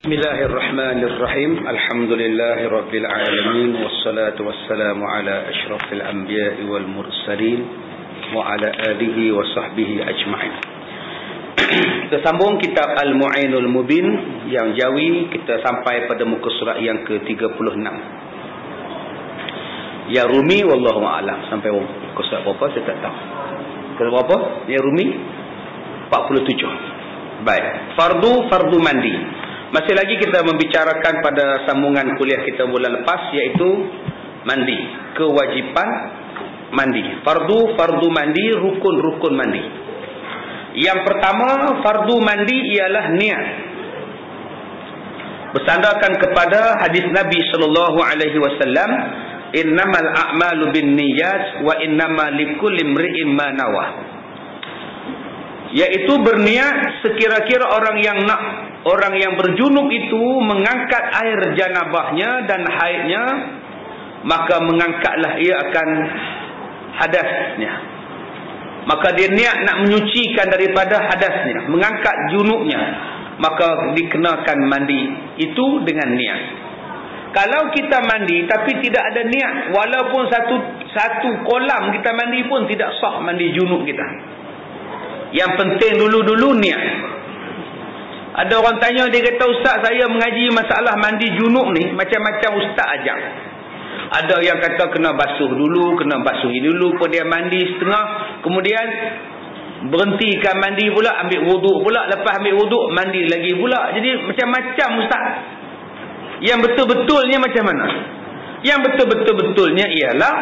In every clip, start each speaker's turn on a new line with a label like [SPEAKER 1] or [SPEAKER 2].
[SPEAKER 1] Bismillahirrahmanirrahim. Alhamdulillahirabbil alamin wassalatu wassalamu ala asyrafil anbiya'i wal mursalin wa ala alihi wa sahbihi ajma'in. Kita sambung kitab Al-Mu'inul Mubin yang jawi, kita sampai pada muka surat yang ke-36. Ya Rumi wallahu a'lam. Sampai muka surat berapa saya tak tahu. Surat berapa? Ya Rumi 47. Baik. Fardu mandi. Masih lagi kita membicarakan pada sambungan kuliah kita bulan lepas, iaitu mandi, kewajipan mandi. Fardu mandi, rukun mandi. Yang pertama, fardu mandi ialah niat. Bersandarkan kepada hadis Nabi sallallahu alaihi wasallam, innamal a'malu binniyat wa innamal likulli imri'in ma nawa. Yaitu berniat sekira-kira orang yang berjunub itu mengangkat air janabahnya dan haidnya, maka mengangkatlah ia akan hadasnya. Maka dia niat nak menyucikan daripada hadasnya, mengangkat junubnya, maka dikenakan mandi itu dengan niat. Kalau kita mandi tapi tidak ada niat, walaupun satu kolam kita mandi pun tidak sah mandi junub kita. Yang penting dulu niat. Ada orang tanya, dia kata, ustaz, saya mengaji masalah mandi junub ni, macam-macam ustaz ajak. Ada yang kata kena basuh dulu, kena basuhi dulu, pun dia mandi setengah, kemudian berhentikan mandi pula, ambil wuduk pula, lepas ambil wuduk mandi lagi pula. Jadi macam-macam ustaz. Yang betul-betulnya macam mana? Yang betul-betulnya ialah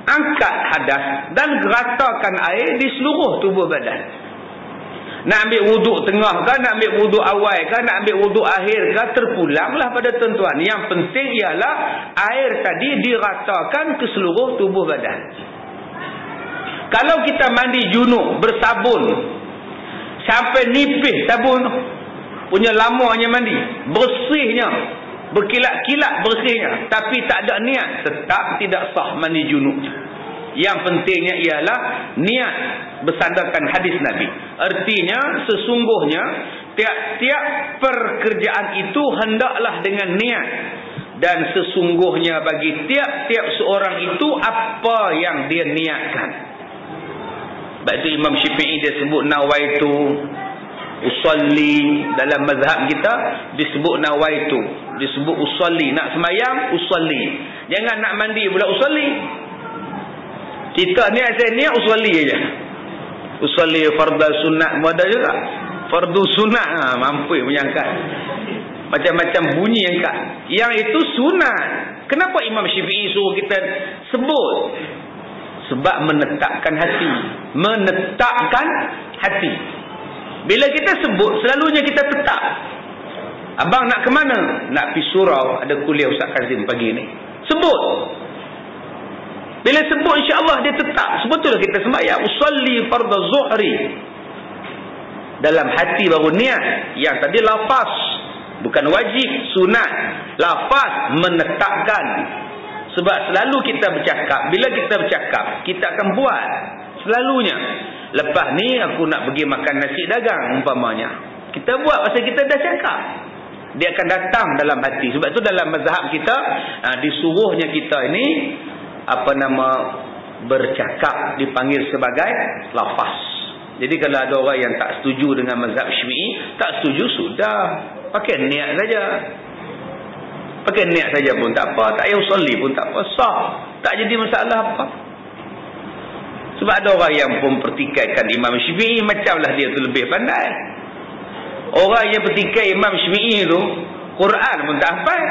[SPEAKER 1] angkat hadas dan geratakan air di seluruh tubuh badan. Nak ambil wuduk tengah kah, nak ambil wuduk awal kah, nak ambil wuduk akhir kah, terpulanglah pada tentuan. Yang penting ialah air tadi diratakan ke seluruh tubuh badan. Kalau kita mandi junub bersabun sampai nipis sabun punya, lamanya mandi, bersihnya, berkilat-kilat bersihnya, tapi tak ada niat, tetap tidak sah mandi junubnya. Yang pentingnya ialah niat bersandarkan hadis Nabi. Artinya sesungguhnya tiap-tiap pekerjaan itu hendaklah dengan niat, dan sesungguhnya bagi tiap-tiap seorang itu apa yang dia niatkan. Sebab itu Imam Syafi'i dia sebut nawaitu usalli. Dalam mazhab kita disebut nawaitu, disebut usalli. Nak semayang usalli, jangan nak mandi pula usalli. Kita niat, saya niat usalli aja. Usalli fardhu sunat ada juga. Fardu sunat mampu menyangkat. Macam-macam bunyi angkat. Yang itu sunat. Kenapa Imam Syafi'i suruh kita sebut? Sebab menetapkan hati. Menetapkan hati. Bila kita sebut, selalunya kita tetap. Abang nak ke mana? Nak pergi surau, ada kuliah Ustaz Kazim pagi ni. Sebut. Bila sebut, insya-Allah dia tetap. Sebetulnya kita sembahyang usalli fardhu zuhri. Dalam hati baru niat. Yang tadi lafaz, bukan wajib, sunat. Lafaz menetapkan. Sebab selalu kita bercakap, bila kita bercakap, kita akan buat. Selalunya. Lepas ni aku nak pergi makan nasi dagang umpamanya. Kita buat pasal kita dah cakap. Dia akan datang dalam hati. Sebab tu dalam mazhab kita, disuruhnya kita ini bercakap dipanggil sebagai lafaz. Jadi kalau ada orang yang tak setuju dengan mazhab Syafi'i, tak setuju, sudah, pakai niat saja. Pakai niat saja pun tak apa, tak payah usalli pun tak apa, sah, tak jadi masalah apa. Sebab ada orang yang pun pertikaikan Imam Syafi'i, macamlah dia tu lebih pandai. Orang yang pertikai Imam Syafi'i tu, Quran pun tak hafal.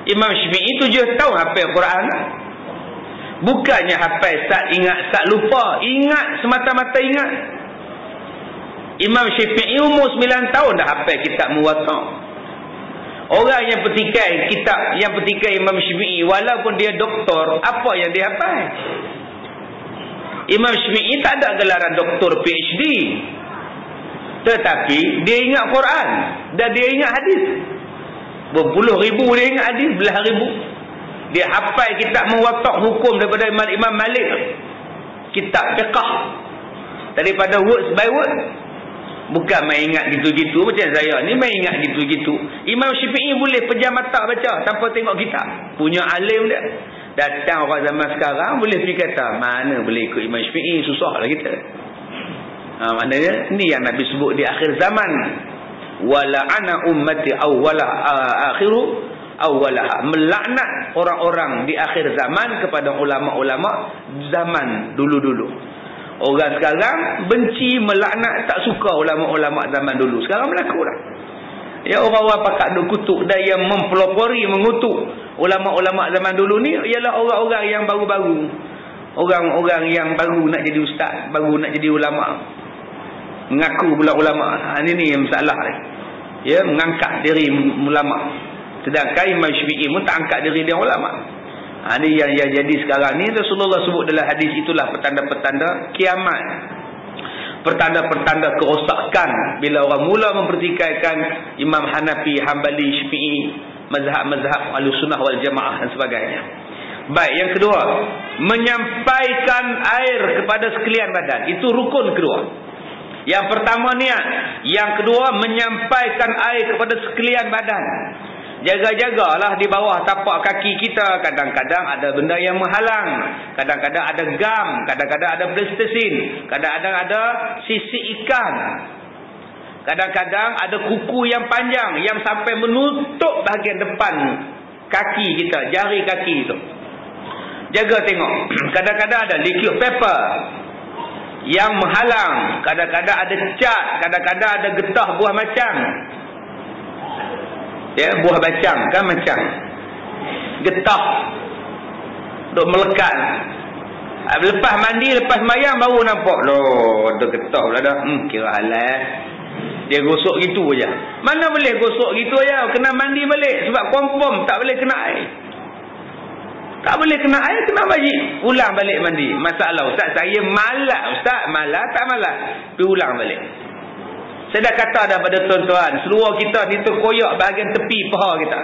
[SPEAKER 1] Imam Syafi'i 7 tahun hafal Quran. Bukannya hafal sat ingat, sat lupa. Ingat, semata-mata ingat. Imam Syafi'i umur 9 tahun dah hafal kitab Muwatta'. Orang yang pertikai kitab, yang pertikai Imam Syafi'i, walaupun dia doktor, apa yang dia hafal? Imam Syafi'i tak ada gelaran doktor PhD. Tetapi dia ingat Quran dan dia ingat hadis. Berpuluh ribu dia ingat hadis, belah ribu. Dia hafal kitab Muwatta' hukum daripada Imam Malik. Kitab fiqh daripada word by word. Bukan main ingat gitu-gitu macam saya ni main ingat gitu-gitu. Imam Syafi'i boleh pejam mata baca tanpa tengok kitab. Punya alim dia. Datang orang zaman sekarang boleh pergi kata, mana boleh ikut Imam Syafi'i, susahlah kita. Maknanya ni yang Nabi sebut di akhir zaman. Wala ana ummati awwala akhiru awwalaha. Melaknat orang-orang di akhir zaman kepada ulama-ulama zaman dulu-dulu. Orang sekarang benci, melaknat, tak suka ulama-ulama zaman dulu. Sekarang berlaku dah. Ya, orang-orang pakak duk kutuk dan yang mempelopori, mengutuk ulama-ulama zaman dulu ni ialah orang-orang yang baru-baru. Orang-orang yang baru nak jadi ustaz, baru nak jadi ulama. Mengaku pula ulama. Ini yang masalah ni. Ya, mengangkat diri ulama. Sedangkan Imam Syafi'i pun tak angkat diri dia ulama. Ini yang jadi sekarang ni. Rasulullah sebut dalam hadis, itulah petanda-petanda kiamat. Petanda-petanda kerosakan bila orang mula mempertikaikan Imam Hanafi, Hanbali, Syafi'i, mazhab-mazhab Ahlussunnah wal Jamaah dan sebagainya. Baik, yang kedua, menyampaikan air kepada sekalian badan. Itu rukun kedua. Yang pertama niat, yang kedua menyampaikan air kepada sekalian badan. Jaga-jagalah di bawah tapak kaki kita. Kadang-kadang ada benda yang menghalang. Kadang-kadang ada gam. Kadang-kadang ada plasticin. Kadang-kadang ada sisik ikan. Kadang-kadang ada kuku yang panjang yang sampai menutup bahagian depan kaki kita, jari kaki itu. Jaga tengok. Kadang-kadang ada liquid paper yang menghalang. Kadang-kadang ada cat. Kadang-kadang ada getah buah macang. Ya, buah bacang kan macam getah duk melekat. Lepas mandi, lepas mayang baru nampak loh ada getah pula dah. Kira halal. Dia gosok gitu aja. Mana boleh gosok gitu aja, kena mandi balik sebab confirm tak boleh kena air. Tak boleh kena air, kena wajib ulang balik mandi. Masalah ustaz, saya malas ustaz, malas tak malas. Pergi ulang balik. Saya dah kata dah pada tuan-tuan, seluruh kita ni terkoyak bahagian tepi paha kita.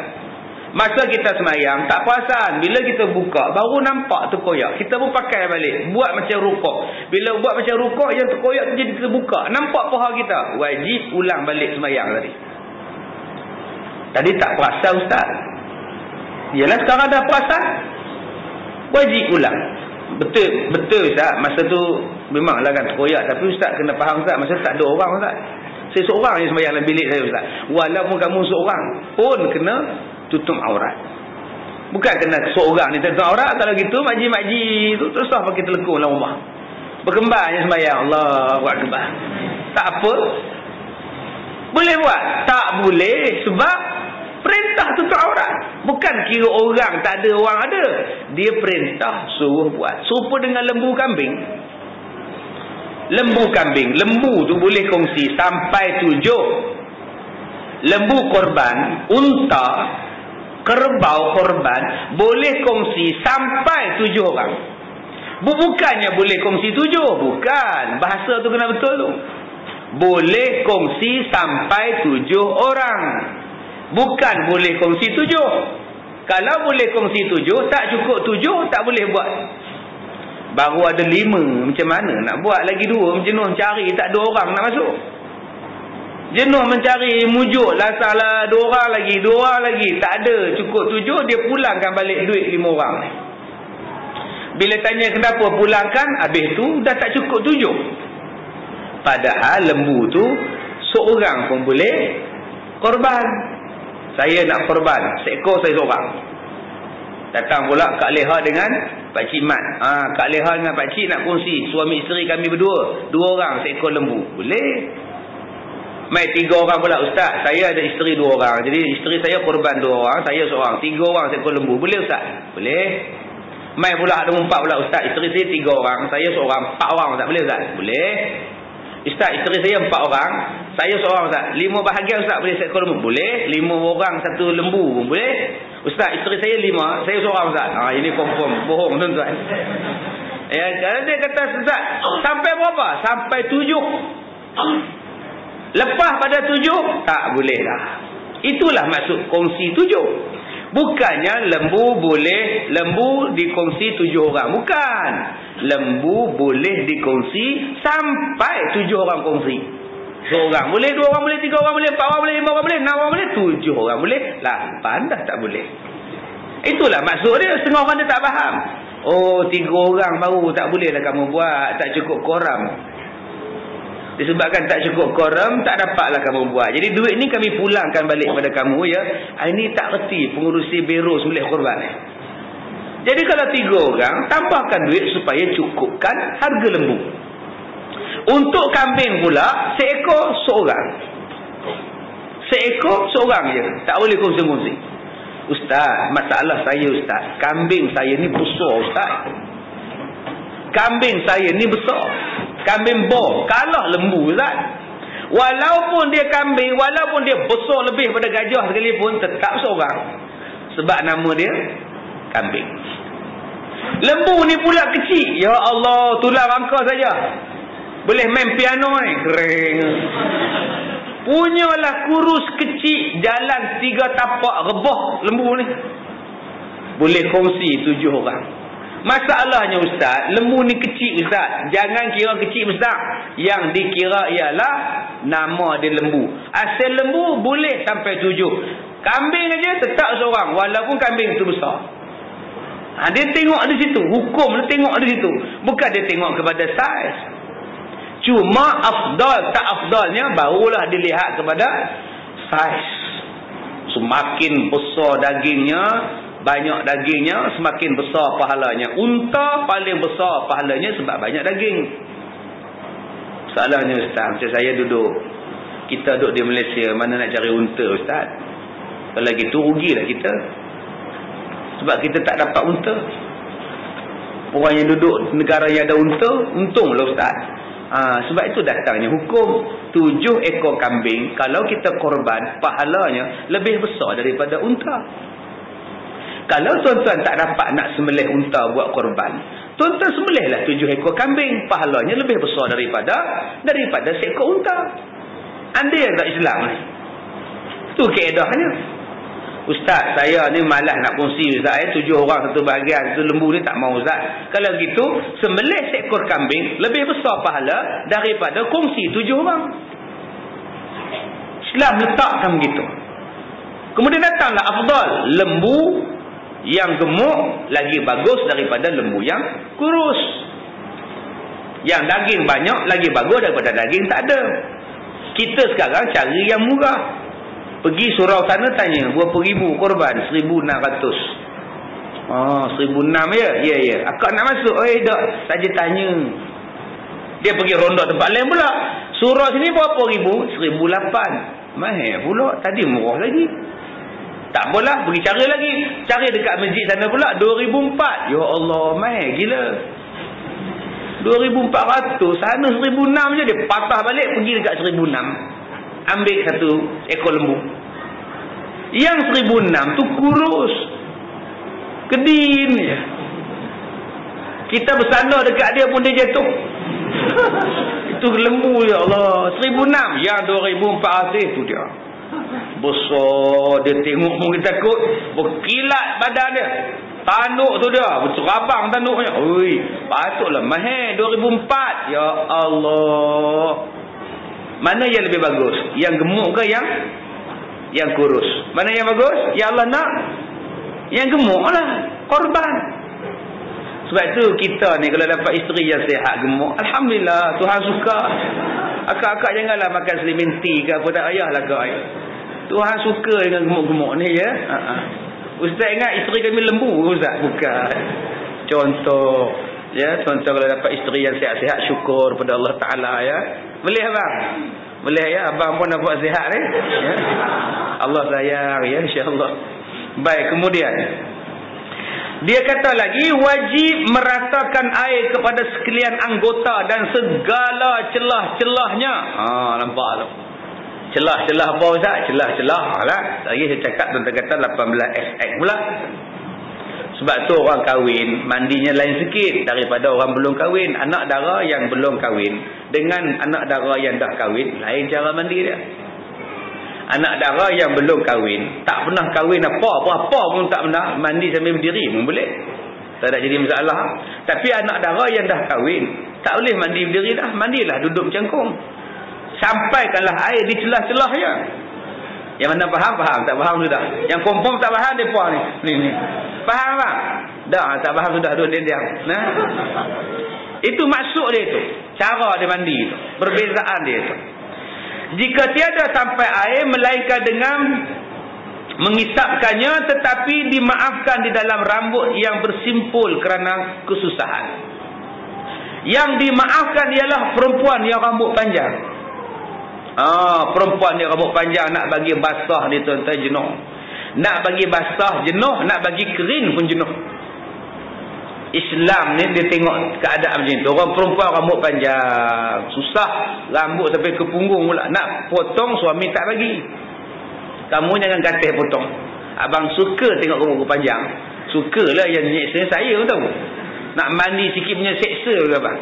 [SPEAKER 1] Masa kita semayang, tak perasan. Bila kita buka, baru nampak terkoyak. Kita pun pakai balik. Buat macam rukuk. Bila buat macam rukuk, yang terkoyak tu jadi terbuka. Nampak paha kita. Wajib ulang balik semayang tadi. Tadi tak perasan ustaz. Yalah sekarang dah perasan. Wajib ulang. Betul ustaz. Masa tu memanglah kan terkoyak. Tapi ustaz kena faham ustaz. Masa tak ada orang ustaz. Saya seorang yang sembahyang dalam bilik saya ustaz. Walaupun kamu seorang pun kena tutup aurat. Bukan kena seorang ni tutup aurat. Kalau gitu makji-makji tu terus lah pakai telekung dalam rumah. Berkembangnya sembahyang. Allahu Akbar. Tak apa. Boleh buat? Tak boleh sebab perintah tutup aurat. Bukan kira orang tak ada, orang ada. Dia perintah suruh buat. Serupa dengan lembu kambing. Lembu kambing, lembu tu boleh kongsi sampai 7. Lembu korban, unta, kerbau korban boleh kongsi sampai 7 orang. Bukannya boleh kongsi 7, bukan. Bahasa tu kena betul tu. Boleh kongsi sampai 7 orang. Bukan boleh kongsi 7. Kalau boleh kongsi 7, tak cukup 7, tak boleh buat. Baru ada 5, macam mana nak buat lagi 2, jenuh cari, tak ada orang nak masuk. Jenuh mencari, mujuk lah salah 2 orang lagi, 2 orang lagi, tak ada, cukup 7, dia pulangkan balik duit 5 orang ni. Bila tanya kenapa pulangkan, habis tu dah tak cukup 7. Padahal lembu tu seorang pun boleh korban. Saya nak korban, seekor saya seorang. Datang pula Kak Leha dengan Pak Cik Mat. Kak Leha dengan Pak Cik nak kongsi. Suami isteri kami berdua. 2 orang seekor lembu. Boleh. Mai 3 orang pula ustaz. Saya ada isteri 2 orang. Jadi isteri saya korban 2 orang. Saya seorang. 3 orang seekor lembu. Boleh ustaz? Boleh. Mai pula ada 4 pula ustaz. Isteri saya 3 orang. Saya seorang. 4 orang ustaz. Boleh ustaz? Boleh. Ustaz, isteri saya 4 orang. Saya seorang ustaz. 5 bahagian ustaz boleh seekor lembu? Boleh. 5 orang 1 lembu pun boleh. Ustaz, isteri saya 5, saya seorang ustaz. Ini confirm bohong tuan-tuan. Ya, kalau dia kata ustaz, sampai berapa? Sampai 7. Lepas pada 7 tak boleh dah. Itulah maksud kongsi 7. Bukannya lembu dikongsi 7 orang. Bukan. Lembu boleh dikongsi sampai 7 orang kongsi. Seorang boleh, 2 orang boleh, 3 orang boleh, 4 orang boleh, 5 orang boleh, 6 orang boleh, 7 orang boleh, 8 dah tak boleh. Itulah maksud dia. Setengah orang dia tak faham. Oh, 3 orang baru tak bolehlah kamu buat, tak cukup koram. Disebabkan tak cukup koram, tak dapatlah kamu buat. Jadi duit ni kami pulangkan balik kepada kamu ya. Ini tak reti pengurusi biro sembelih korban. Jadi kalau 3 orang, tambahkan duit supaya cukupkan harga lembu. Untuk kambing pula, seekor seorang. Seekor seorang je. Tak boleh kongsi-kongsi. Ustaz, masalah saya Ustaz, kambing saya ni besar Ustaz. Kambing saya ni besar. Kambing bor, kalah lembu Ustaz. Walaupun dia kambing, walaupun dia besar lebih pada gajah sekalipun, tetap seorang. Sebab nama dia kambing. Lembu ni pula kecil. Ya Allah, tulang rangka saja. Boleh main piano ni. Kering. Punyalah kurus kecil, jalan 3 tapak rebah lembu ni. Boleh kongsi 7 orang. Masalahnya Ustaz, lembu ni kecil Ustaz. Jangan kira kecil besar. Yang dikira ialah nama dia lembu. Asal lembu boleh sampai 7. Kambing aja tetap seorang walaupun kambing tu besar. Dia tengok di situ. Hukum dia tengok di situ. Bukan dia tengok kepada saiz. Cuma afdal tak afdalnya barulah dilihat kepada saiz. Semakin besar dagingnya, banyak dagingnya, semakin besar pahalanya. Unta paling besar pahalanya sebab banyak daging. Salahnya Ustaz, macam saya duduk, kita duduk di Malaysia, mana nak cari unta Ustaz? Kalau gitu rugilah kita. Sebab kita tak dapat unta. Orang yang duduk negara yang ada unta, untunglah Ustaz. Sebab itu datangnya hukum 7 ekor kambing, kalau kita korban, pahalanya lebih besar daripada unta. Kalau tuan-tuan tak dapat nak sembelih unta buat korban, tuan-tuan sembelihlah 7 ekor kambing, pahalanya lebih besar daripada seekor unta. Anda yang tak Islam ni. Itu kaedahnya. Ustaz, saya ni malas nak kongsi Ustaz. 7 orang satu bahagian, satu lembu ni tak mau Ustaz. Kalau gitu, sembelih seekor kambing lebih besar pahala daripada kongsi 7 orang. Islam letakkan begitu. Kemudian datanglah afdal. Lembu yang gemuk lagi bagus daripada lembu yang kurus. Yang daging banyak lagi bagus daripada daging tak ada. Kita sekarang cari yang murah. Pergi surau sana tanya, berapa ribu korban? 1,600. 1,600 ya? Ya, ya. Akak nak masuk? Oh, tak. Saja tanya. Dia pergi ronda tempat lain pula. Surau sini berapa ribu? 1,800. Mahal pula. Tadi murah lagi. Tak apalah, pergi cari lagi. Cari dekat masjid sana pula 2,400. Ya Allah, mahal gila. 2,400. Sana 1,600 je. Dia patah balik pergi dekat 1,600. Ambil satu ekor lembu. Yang 1,600 tu kurus. Kedin je. Kita bersandar dekat dia pun dia jatuh. Itu lembu ya Allah. 1,600. Yang 2,400 tu dia. Besar. Dia tengok pun kita takut. Berkilat badan dia. Tanduk tu dia. Bercerabang tanduknya. Ui, patutlah mahal. 2,400. Ya Allah. Mana yang lebih bagus? Yang gemuk ke yang kurus? Mana yang bagus? Ya Allah nak yang gemuk lah. Korban. Sebab itu kita ni kalau dapat isteri yang sihat gemuk, alhamdulillah, Tuhan suka. Akak-akak janganlah makan selimenti ke apa, tak payahlah kau. Tuhan suka dengan gemuk-gemuk ni ya. Ustaz ingat isteri kami lembu Ustaz? Bukan. Contoh ya, contoh kalau dapat isteri yang sihat-sihat, syukur pada Allah Ta'ala ya. Boleh abang? Boleh ya, abang pun nampak sihat ni ya? Allah sayang ya, insyaAllah. Baik, kemudian dia kata lagi, wajib meratakan air kepada sekalian anggota dan segala celah-celahnya. Nampak tu celah-celah apa Ustaz? Celah-celah lah. Lagi saya cakap tuan-tuan kata 18 SX pula. Sebab tu orang kahwin mandinya lain sikit daripada orang belum kahwin. Anak dara yang belum kahwin dengan anak dara yang dah kahwin, lain cara mandi dia. Anak dara yang belum kahwin, tak pernah kahwin apa pun tak pernah, mandi sambil berdiri pun boleh. Tak ada jadi masalah. Tapi anak dara yang dah kahwin, tak boleh mandi berdiri dah. Mandilah duduk bercangkung. sampaikanlah air di celah-celahnya. Yang mana faham, tak faham sudah. Yang confirm tak faham depa ni. Faham tak? Dah tak faham sudah, duduk diam. Nah. Itu maksud dia tu. Cara dia mandi tu. Perbezaan dia tu. Jika tiada sampai air melainkan dengan mengisapkannya, tetapi dimaafkan di dalam rambut yang bersimpul kerana kesusahan. Yang dimaafkan ialah perempuan yang rambut panjang. Perempuan yang rambut panjang nak bagi basah ni tuan-tuan jenuh. Nak bagi basah jenuh, nak bagi kering pun jenuh. Islam ni dia tengok keadaan macam tu. Orang perempuan rambut panjang, susah, rambut sampai ke punggung pula. Nak potong suami tak bagi. Kamu jangan kata potong. Abang suka tengok rambut panjang. Sukalah yang nyeksa saya tahu. Nak mandi sikit punya seksa ke abang.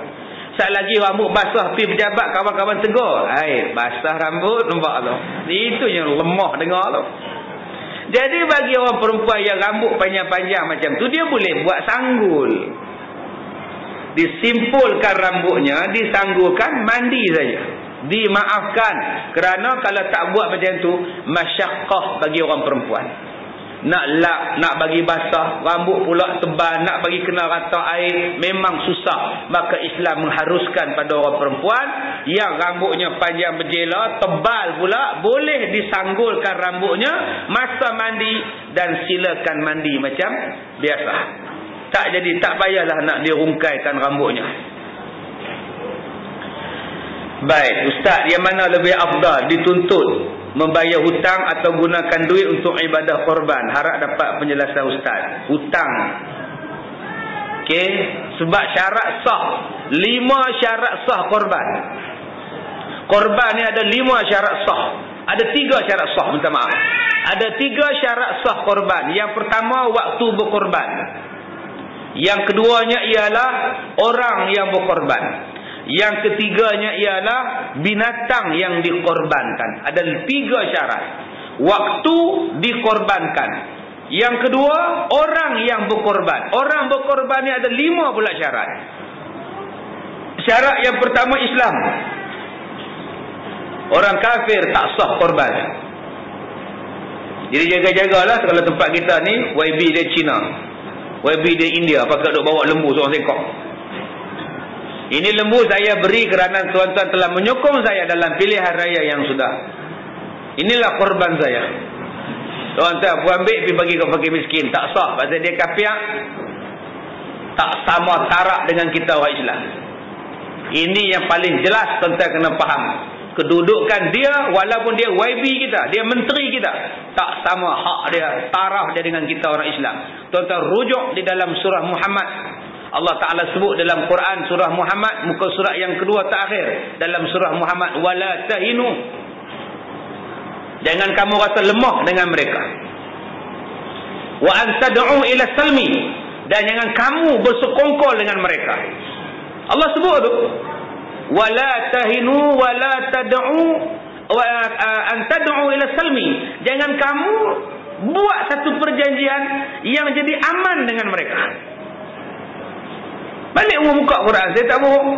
[SPEAKER 1] Sat lagi rambut basah pergi pejabat kawan-kawan tegur. Basah rambut nampak tu. Itu yang lemah dengar tu. Jadi bagi orang perempuan yang rambut panjang-panjang macam tu, dia boleh buat sanggul. Disimpulkan rambutnya, disanggulkan, mandi saja. Dimaafkan. Kerana kalau tak buat macam tu, masyaqqah bagi orang perempuan. Nak lap, nak bagi basah, rambut pula tebal, nak bagi kena rata air, memang susah. Maka Islam mengharuskan pada orang perempuan yang rambutnya panjang berjela, tebal pula, boleh disanggulkan rambutnya masa mandi dan silakan mandi macam biasa. Tak jadi, tak payahlah nak dirungkaikan rambutnya. Baik, Ustaz, yang mana lebih afdal, dituntut membayar hutang atau gunakan duit untuk ibadah korban? Harap dapat penjelasan Ustaz. Hutang, okey, sebab syarat sah, 5 syarat sah korban. Korban ni ada 5 syarat sah. Ada 3 syarat sah, minta maaf. Ada 3 syarat sah korban. Yang pertama, waktu berkorban. Yang keduanya ialah orang yang berkorban. Yang ketiganya ialah binatang yang dikorbankan. Ada 3 syarat. Waktu dikorbankan. Yang kedua, orang yang berkorban. Orang berkorban ni ada 5 pula syarat. Syarat yang pertama, Islam. Orang kafir tak sah korban. Jadi jaga-jagalah kalau tempat kita ni YB dia Cina, YB dia India, pakai duk bawa lembu seorang sekok. Ini lembu saya beri kerana tuan-tuan telah menyokong saya dalam pilihan raya yang sudah. Inilah korban saya. Tuan-tuan aku ambil pergi bagi ke fakir miskin. Tak sah. Pasal dia kafir. Tak sama tarak dengan kita orang Islam. Ini yang paling jelas tuan-tuan kena faham. Kedudukan dia, walaupun dia YB kita, dia menteri kita, tak sama hak dia, taraf dia dengan kita orang Islam. Tuan-tuan rujuk di dalam surah Muhammad. Allah Ta'ala sebut dalam Quran surah Muhammad, muka surat yang kedua terakhir dalam surah Muhammad, wala tahinu, jangan kamu rasa lemah dengan mereka, wa antad'u ila salmi, dan jangan kamu bersekongkol dengan mereka. Allah sebut tu, wala tahinu wala tad'u wa antad'u ila salmi, jangan kamu buat satu perjanjian yang jadi aman dengan mereka. Balik umur buka Quran, saya tak bohong.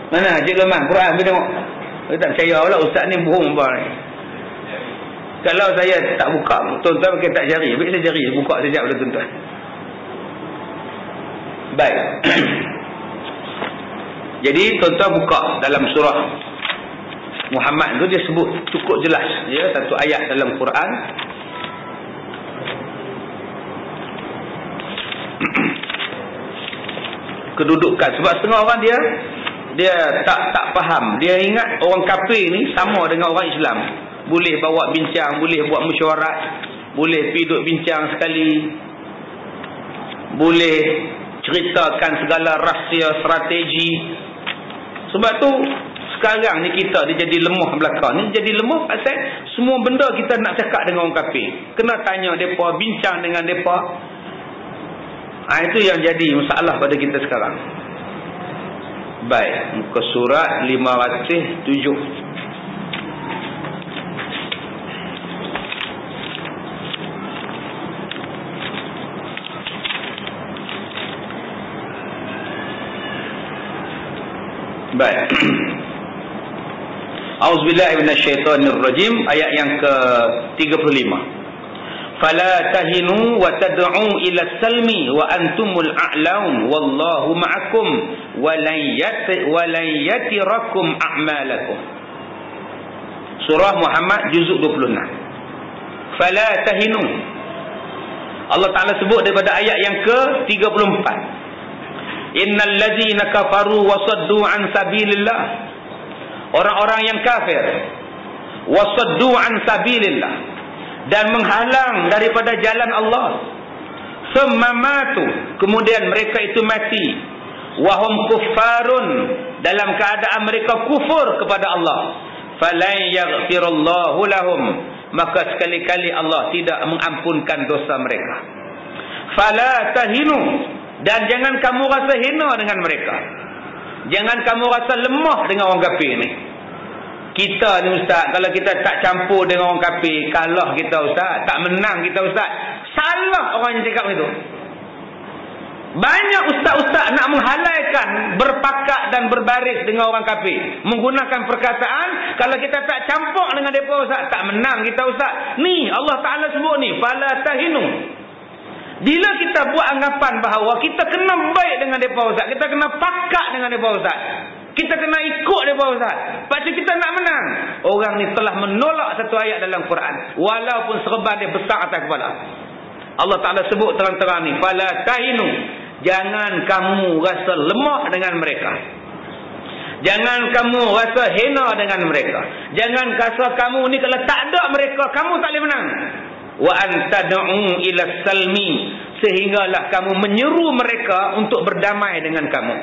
[SPEAKER 1] Mana Cik Leman Quran pergi tengok. Saya tak percaya lah ustaz ni bohong apa ni. Kalau saya tak buka, tuan-tuan mungkin tak cari. Baik saya cari, buka sekejap pada tuan-tuan. Baik. Jadi tuan-tuan buka dalam surah Muhammad tu, dia sebut cukup jelas ya, satu ayat dalam Quran. Kedudukan, sebab setengah orang dia tak faham. Dia ingat orang kafir ni sama dengan orang Islam, boleh bawa bincang, boleh buat mesyuarat, boleh pergi duduk bincang sekali, boleh ceritakan segala rahsia strategi. Sebab tu sekarang ni kita dia jadi lemah belakang ni, jadi lemah pasal semua benda kita nak cakap dengan orang kafir, kena tanya depa, bincang dengan depa. Itu yang jadi masalah pada kita sekarang. Baik, muka surat 507. Baik. Auzubillahi minasyaitonirrajim, ayat yang ke-35. Fala tahinu wa tad'u ila salmi wa antumul a'laun wallahu ma'akum wa lan yatirakum a'malakum. Surah Muhammad juzuk 26. Fala tahinu. Allah Ta'ala sebut daripada ayat yang ke-34. Innal ladzina kafaru wa saddu an sabilillah. Orang-orang yang kafir wa saddu an sabilillah, dan menghalang daripada jalan Allah, sumamatu, kemudian mereka itu mati, wahum kuffarun, dalam keadaan mereka kufur kepada Allah, falan yaghfirallahu lahum, maka sekali-kali Allah tidak mengampunkan dosa mereka. Fala tahinu, dan jangan kamu rasa hina dengan mereka, jangan kamu rasa lemah dengan orang kafir ni. Kita ni ustaz, kalau kita tak campur dengan orang kafir, kalah kita ustaz, tak menang kita ustaz. Salah orang yang cakap itu. Banyak ustaz-ustaz nak menghalaikan berpakat dan berbaris dengan orang kafir, menggunakan perkataan kalau kita tak campur dengan mereka ustaz, tak menang kita ustaz. Ni Allah Ta'ala sebut ni, fala tahinu. Bila kita buat anggapan bahawa kita kena baik dengan mereka ustaz, kita kena pakat dengan mereka ustaz, kita kena ikut mereka ustaz, pasal kita nak menang, orang ni telah menolak satu ayat dalam Quran, walaupun serban dia besar atas kepala. Allah Ta'ala sebut terang-terang ni, fala tahinu, jangan kamu rasa lemah dengan mereka, jangan kamu rasa hina dengan mereka, jangan rasa kamu ni kalau tak ada mereka kamu tak boleh menang. Wa antad'u ila salmi, sehinggalah kamu menyeru mereka untuk berdamai dengan kamu.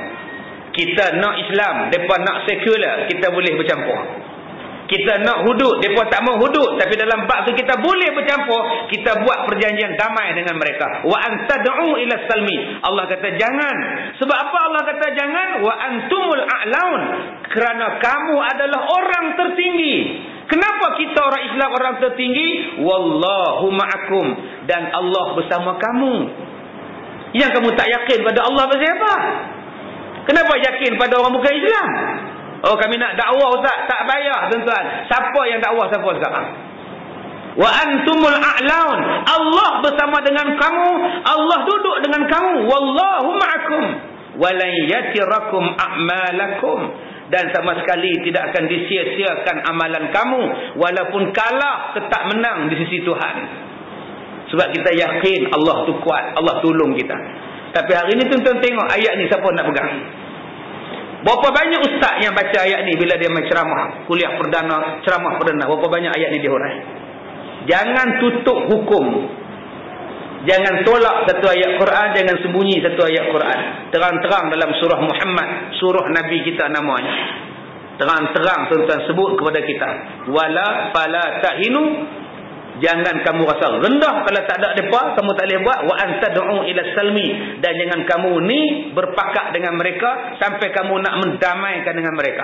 [SPEAKER 1] Kita nak Islam, mereka nak sekular, kita boleh bercampur. Kita nak hudud, mereka tak mau hudud, tapi dalam bab tu kita boleh bercampur, kita buat perjanjian damai dengan mereka. Wa antad'u ila salmi, Allah kata jangan. Sebab apa Allah kata jangan? Wa antumul a'laun, kerana kamu adalah orang tertinggi. Kenapa kita orang Islam orang tertinggi? Wallahu ma'akum, dan Allah bersama kamu. Yang kamu tak yakin pada Allah pasal apa? Kenapa yakin pada orang bukan Islam? Oh, kami nak dakwah ustaz, tak bayar tuan-tuan. Siapa yang dakwah siapa sekarang? Wa antumul a'laun, Allah bersama dengan kamu, Allah duduk dengan kamu. Wallahu ma'akum wa lan yatirakum a'malakum, dan sama sekali tidak akan disia-siakan amalan kamu, walaupun kalah tetap menang di sisi Tuhan. Sebab kita yakin Allah tu kuat, Allah tolong kita. Tapi hari ni tuan-tuan tengok ayat ni, siapa nak pegang? Berapa banyak ustaz yang baca ayat ni bila dia main ceramah, kuliah perdana, ceramah perdana, berapa banyak ayat ni dia hurai. Jangan tutup hukum, jangan tolak satu ayat Quran, jangan sembunyi satu ayat Quran. Terang-terang dalam surah Muhammad, surah Nabi kita namanya, terang-terang tuan-tuan sebut kepada kita, wala fala tahinu, jangan kamu rasa rendah kalau tak ada mereka, kamu tak boleh buat. Wa antad'u ila salmi, dan jangan kamu ni berpakat dengan mereka sampai kamu nak mendamaikan dengan mereka,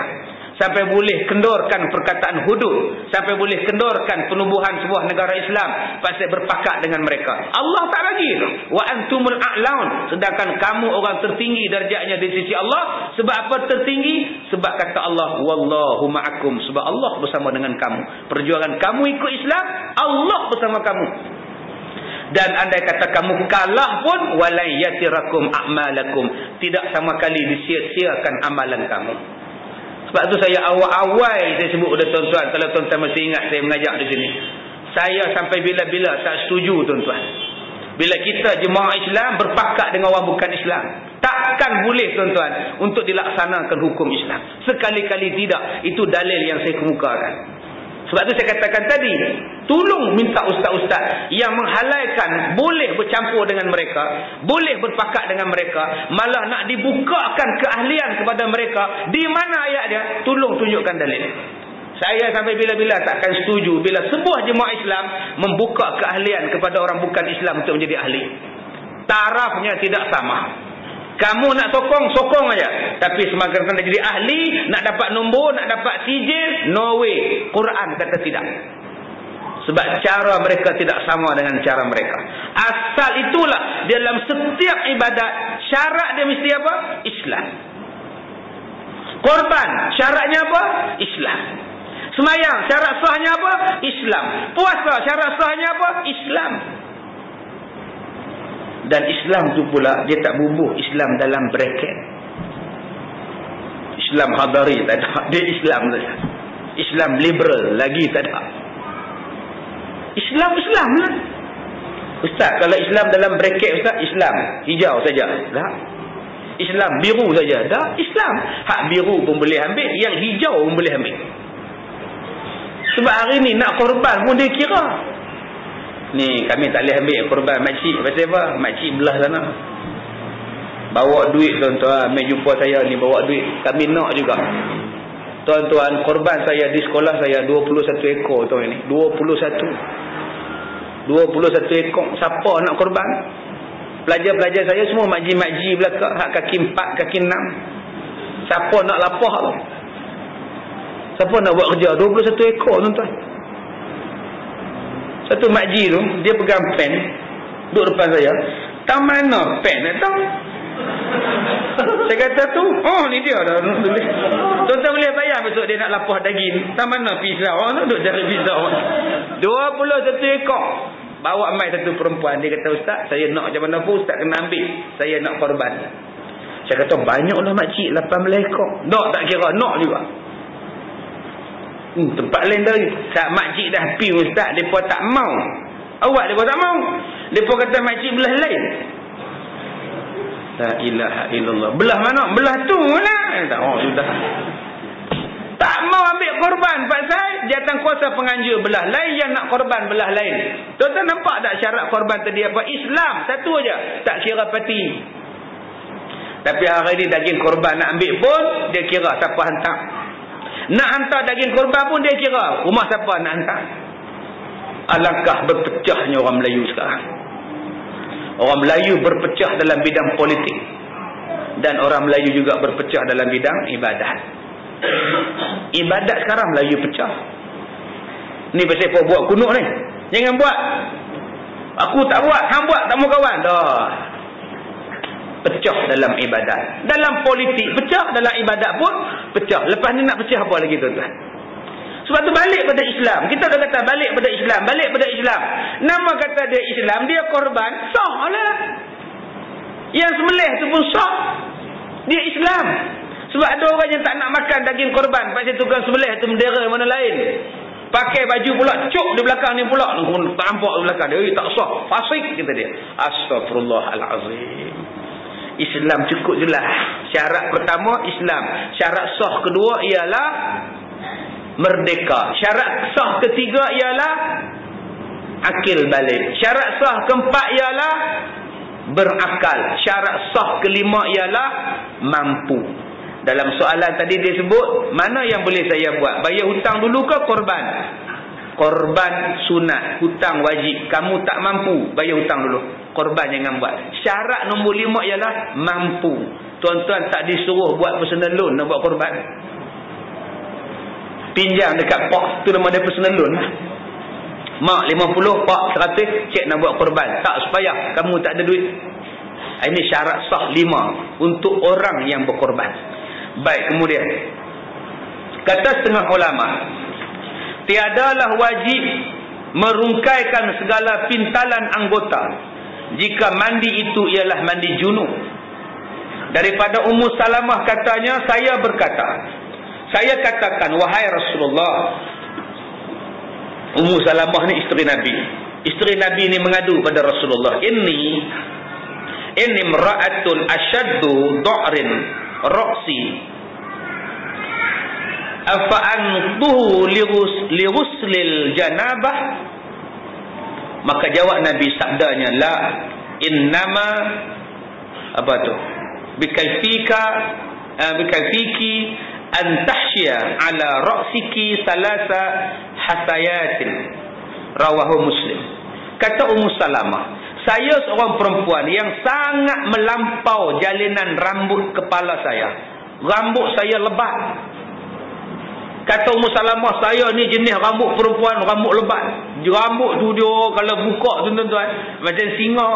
[SPEAKER 1] sampai boleh kendorkan perkataan hudud, sampai boleh kendorkan penubuhan sebuah negara Islam pasal berpakat dengan mereka. Allah tak bagi tu. Wa antumul a'laun, sedangkan kamu orang tertinggi darjatnya di sisi Allah. Sebab apa tertinggi? Sebab kata Allah, wallahu ma'akum, sebab Allah bersama dengan kamu. Perjuangan kamu ikut Islam, Allah bersama kamu. Dan andai kata kamu kalah pun, walai yatirakum a'malakum, tidak sama kali disia-siakan amalan kamu. Sebab tu saya awal-awal saya sebut kepada tuan-tuan, kalau tuan-tuan masih ingat saya mengajak di sini, saya sampai bila-bila tak setuju tuan-tuan, bila kita jemaah Islam berpakat dengan orang bukan Islam. Takkan boleh tuan-tuan untuk dilaksanakan hukum Islam. Sekali-kali tidak. Itu dalil yang saya kemukakan. Sebab tu saya katakan tadi, tolong minta ustaz-ustaz yang menghalaikan boleh bercampur dengan mereka, boleh berpakat dengan mereka, malah nak dibukakan keahlian kepada mereka. Di mana ayat dia? Tolong tunjukkan dalil. Saya sampai bila-bila takkan setuju bila sebuah jemaah Islam membuka keahlian kepada orang bukan Islam untuk menjadi ahli. Tarafnya tidak sama. Kamu nak sokong aja. Tapi semakin nak jadi ahli, nak dapat nombor, nak dapat sijil, no way. Quran kata tidak. Sebab cara mereka tidak sama dengan cara mereka. Asal itulah dalam setiap ibadat syarat dia mesti apa? Islam. Korban syaratnya apa? Islam. Semayang syarat sahnya apa? Islam. Puasa syarat sahnya apa? Islam. Dan Islam tu pula dia tak bubuh Islam dalam bracket. Islam hadari tak ada. Dia Islam saja. Islam liberal lagi tak ada. Islam lah. Ustaz, kalau Islam dalam bracket Ustaz, Islam hijau saja. Tak. Islam biru saja. Tak. Islam. Hak biru pun boleh ambil, yang hijau pun boleh ambil. Sebab hari ni nak korban pun dia kira. Ni kami tak boleh ambil korban makcik. Pasal apa? Makcik belah sana. Bawa duit tuan-tuan. Mai jumpa saya ni bawa duit. Kami nak juga. Tuan-tuan, korban saya di sekolah saya 21 ekor tuan ni. 21 ekor. Siapa nak korban? Pelajar-pelajar saya semua makji-makji belakang. Hak kaki 4, kaki 6. Siapa nak lapah tu? Siapa nak buat kerja? 21 ekor tuan-tuan. Satu makji tu, dia pegang pen. Duduk depan saya. Tak mana pen nak tahu? Saya kata tu, oh ni dia dah. Tuan-tuan boleh bayar besok dia nak lapah daging. Tak mana pisau? Orang duduk cari pisau. 21 ekor. Bawa mai satu perempuan. Dia kata, Ustaz, saya nak macam mana pun Ustaz kena ambil. Saya nak korban. Saya kata, banyaklah makcik 18 ekor. Tak kira, nak juga. Tempat lain dah. Saat makcik dah pi Ustaz, mereka tak mau. Awak mereka tak mau. Mereka kata makcik belah lain. La ilaha illallah. Belah mana? Belah tu lah. Oh, sudah. Tak mau ambil korban. Pasal jawatankuasa penganjur belah lain, yang nak korban belah lain. Tuan-tuan nampak tak syarat korban tadi apa? Islam. Satu aja. Tak kira parti. Tapi hari ni daging korban nak ambil pun, dia kira siapa hantar. Nak hantar daging korban pun dia kira rumah siapa nak hantar. Alangkah berpecahnya orang Melayu sekarang. Orang Melayu berpecah dalam bidang politik. Dan orang Melayu juga berpecah dalam bidang ibadat. Ibadat sekarang Melayu pecah. Ni pasal apa buat kunut ni? Jangan buat. Aku tak buat. Hang buat tak mau kawan. Dah. Pecah dalam ibadat. Dalam politik pecah. Dalam ibadat pun pecah. Lepas ni nak pecah apa lagi tuan-tuan? Sebab tu balik pada Islam. Kita dah kata balik pada Islam. Balik pada Islam. Nama kata dia Islam. Dia korban. Sah lah. Yang sembelih tu pun sah. Dia Islam. Sebab ada orang yang tak nak makan daging korban. Pasal tukang sembelih tu bendera mana lain. Pakai baju pula. Cuk di belakang ni pula. Tak nampak di belakang dia. Tak sah. Fasik kata dia. Astaghfirullahalazim. Islam cukup jelas. Syarat pertama Islam. Syarat sah kedua ialah merdeka. Syarat sah ketiga ialah akil balik. Syarat sah keempat ialah berakal. Syarat sah kelima ialah mampu. Dalam soalan tadi dia sebut, mana yang boleh saya buat? Bayar hutang dulu ke korban? Korban sunat, hutang wajib. Kamu tak mampu, bayar hutang dulu. Korban jangan buat. Syarat nombor 5 ialah mampu. Tuan-tuan tak disuruh buat personal loan nak buat korban. Pinjam dekat pak, tu nama dia personal loan lah. Mak 50, pak 100, cek nak buat korban. Tak supaya kamu tak ada duit. Ini syarat sah 5 untuk orang yang berkorban. Baik, kemudian kata setengah ulama, tiadalah wajib merungkaikan segala pintalan anggota jika mandi itu ialah mandi junub. Daripada Ummu Salamah katanya, saya berkata, saya katakan, wahai Rasulullah. Ummu Salamah ni isteri Nabi. Isteri Nabi ni mengadu pada Rasulullah, Inni imra'atun ashaddu dha'rin ra'si afa'antuhu lighuslil janabah. Maka jawab Nabi, sabdanya, la innama apa tu bikayfiki an tahshiya ala ra'siki salasa hasayatin. Rawahu Muslim. Kata Ummu Salamah, saya seorang perempuan yang sangat melampau jalinan rambut kepala saya. Rambut saya lebat. Kata Ummu Salamah, saya ni jenis rambut perempuan, rambut lebat. Rambut tu dia kalau buka tu tuan-tuan, macam singa.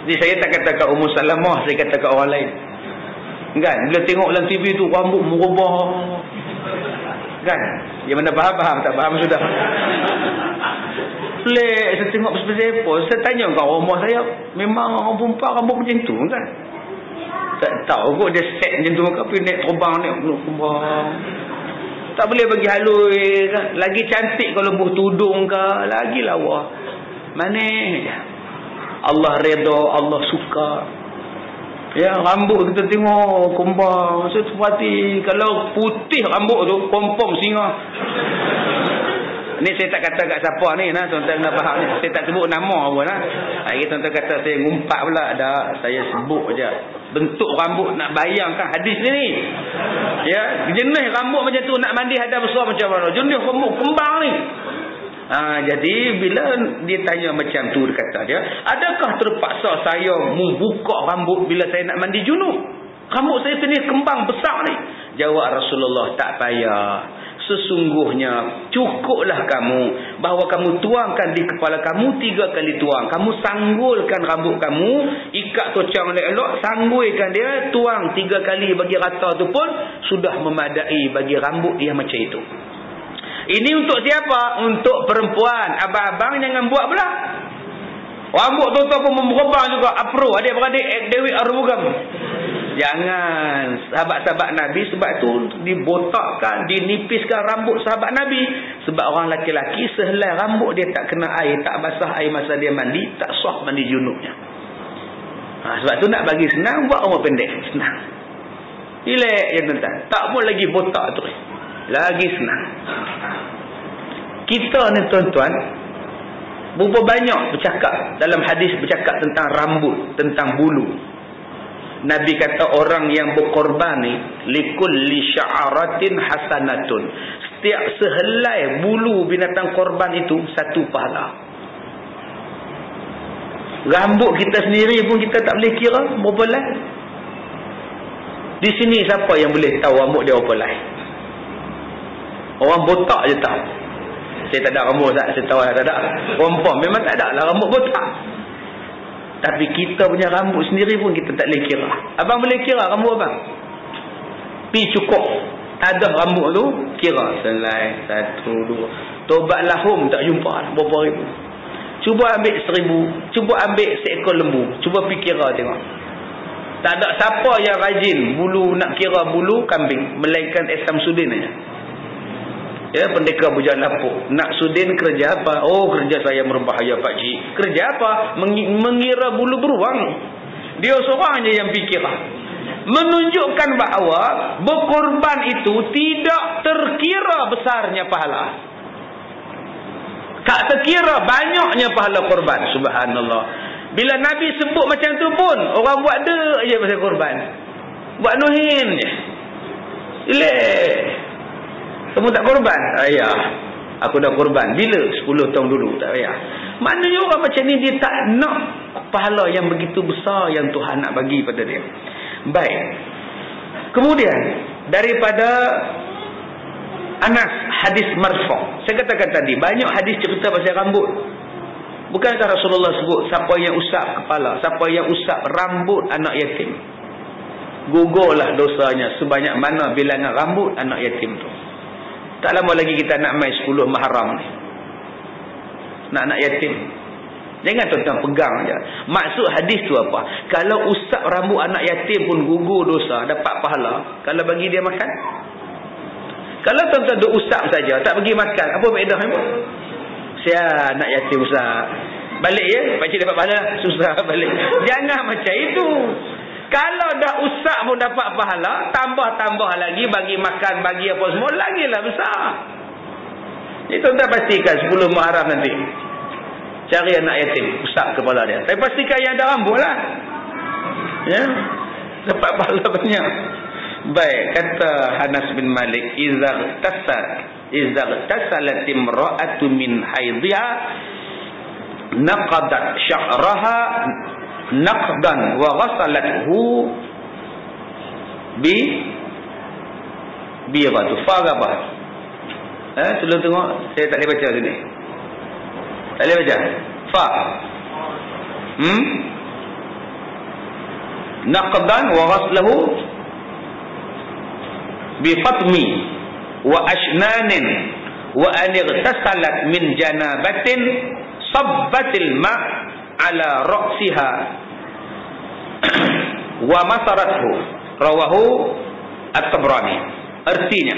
[SPEAKER 1] Jadi saya tak kata kat Ummu Salamah, saya kata kat orang lain. Kan? Bila tengok dalam TV tu, rambut merubah. kan. Yang mana faham, tak faham sudah. Pelik saya tengok apa. Saya tanya kat rumah saya, memang orang perempuan rambut macam tu kan. Tak tahu kot dia set macam tu ke, tapi naik terbang terbang. Tak boleh bagi halui kan. Lagi cantik kalau buh tudung ke, lagi lawa. Manis je. Allah redha, Allah suka. Ya, rambut kita tengok kembang. Saya terperhati kalau putih rambut tu confirm singa. Ni saya tak kata kat siapa ni nah, tuan-tuan nak faham ni. Saya tak sebut nama pun nah. Hari tuan-tuan kata saya ngumpat pula, dah saya sebut je. Bentuk rambut nak bayangkan hadis ni. Ya, jenis rambut macam tu nak mandi hadap besar macam mana? Jenis rambut kembang ni. Jadi bila dia tanya macam tu, dia kata dia, adakah terpaksa saya membuka rambut bila saya nak mandi junub? Rambut saya jenis kembang besar ni. Jawab Rasulullah, tak payah. Sesungguhnya cukuplah kamu bahawa kamu tuangkan di kepala kamu 3 kali tuang. Kamu sanggulkan rambut kamu, ikat tocang elok, sanggulkan dia, tuang 3 kali bagi rata tu pun sudah memadai bagi rambut yang macam itu. Ini untuk siapa? Untuk perempuan. Abang-abang jangan buat pula. Rambut tuan-tuan pun memerebang juga. Apro, adik-beradik Dewi Arwugam. Jangan. Sahabat-sahabat Nabi sebab tu dibotakkan, dinipiskan rambut sahabat Nabi. Sebab orang laki-laki sehelai rambut dia tak kena air, tak basah air masa dia mandi, tak sah mandi junubnya. Sebab tu nak bagi senang, buat rambut pendek. Senang. Relax je tuan-tuan. Tak pun lagi botak tu. Lagi senang. Kita ni tuan-tuan berapa banyak bercakap dalam hadis, bercakap tentang rambut, tentang bulu. Nabi kata orang yang berkorban ni likulli sya'aratin hasanatun. Setiap sehelai bulu binatang korban itu satu pahala. Rambut kita sendiri pun kita tak boleh kira berapa lai. Di sini siapa yang boleh tahu rambut dia berapa lai? Orang botak je tahu. Saya tak ada rambut tak, saya tahu tak ada. Perempuan memang tak ada lah rambut botak. Tapi kita punya rambut sendiri pun kita tak boleh kira. Abang boleh kira rambut abang? Pi cukup. Ada rambut tu, kira. Selai, 1, 2. Tobat lahum tak jumpa berapa ribu. Cuba ambil 1000. Cuba ambil seekor lembu. Cuba pi kira tengok. Tak ada siapa yang rajin bulu nak kira bulu kambing. Melainkan Samsudin aja. Ya, pendekar bujang lapuk. Nak Sudin kerja apa? Oh, kerja saya berbahaya Pak Cik. Kerja apa? Mengira bulu beruang. Dia seorang je yang fikir. Menunjukkan bahawa berkorban itu tidak terkira besarnya pahala. Tak terkira banyaknya pahala korban. Subhanallah. Bila Nabi sebut macam tu pun, orang buat dek je pasal korban. Buat nuhin je. Ilek. Kamu tak korban? Ya. Aku dah korban. Bila? 10 tahun dulu. Tak payah. Maknanya orang macam ni dia tak nak pahala yang begitu besar yang Tuhan nak bagi pada dia. Baik. Kemudian daripada Anas, hadis marfu'. Saya katakan tadi banyak hadis cerita pasal rambut. Bukankah Rasulullah sebut siapa yang usap kepala, siapa yang usap rambut anak yatim, gugurlah dosanya sebanyak mana bilangan rambut anak yatim tu. Tak lama lagi kita nak main 10 Muharram ni. Nak yatim. Jangan tuan-tuan pegang je. Maksud hadis tu apa? Kalau usap rambut anak yatim pun gugur dosa, dapat pahala. Kalau bagi dia makan. Kalau tuan-tuan duk usap saja, tak bagi makan, apa faedah ni? Saya anak yatim usap. Balik ya? Pakcik dapat pahala? Susah balik. Jangan macam itu. Kalau dah usap pun dapat pahala, tambah-tambah lagi bagi makan, bagi apa semua, lagilah besar. Ini tuan-tuan pastikan 10 Muharram nanti. Cari anak yatim, usap kepala dia. Tapi pastikan yang ada rambut lah. Ya? Dapat pahala banyak. Baik, kata Anas bin Malik, Izar tasalat imra'atu min haidhiha naqadat sya'raha naqdan wa ghasalathu bi fatufagabah. Sebelum tengok saya tak boleh baca sini. Tak boleh baca. Fa. Naqdan wa ghaslahu bi fatmi wa ashnanin wa an ightasalat min janabatin sabbatil ma' ala ra'siha wa masarathu. Rawahu At-Tabrani. Artinya,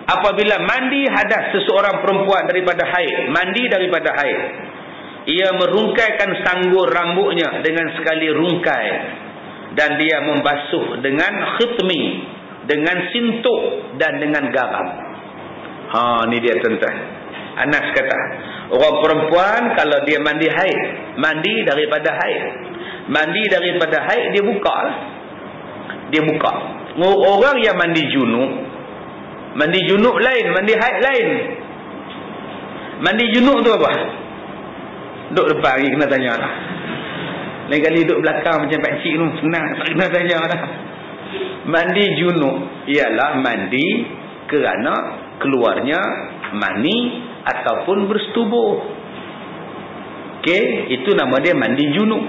[SPEAKER 1] apabila mandi hadas seseorang perempuan daripada haid, mandi daripada haid, ia merungkaikan sanggul rambutnya dengan sekali rungkai, dan dia membasuh dengan khitmi, dengan sintuk dan dengan garam. Ni dia tuan-tuan. Anas kata, orang perempuan kalau dia mandi haid, mandi daripada haid, mandi daripada haid, dia buka lah. Dia buka. Orang yang mandi junub lain, mandi haid lain. Mandi junub tu apa? Duduk depan lagi kena tanya lah. Lain kali duduk belakang macam pakcik tu, senang, tak kena tanya lah. Mandi junub ialah mandi kerana keluarnya mani ataupun bersetubuh. Okey, itu nama dia mandi junub.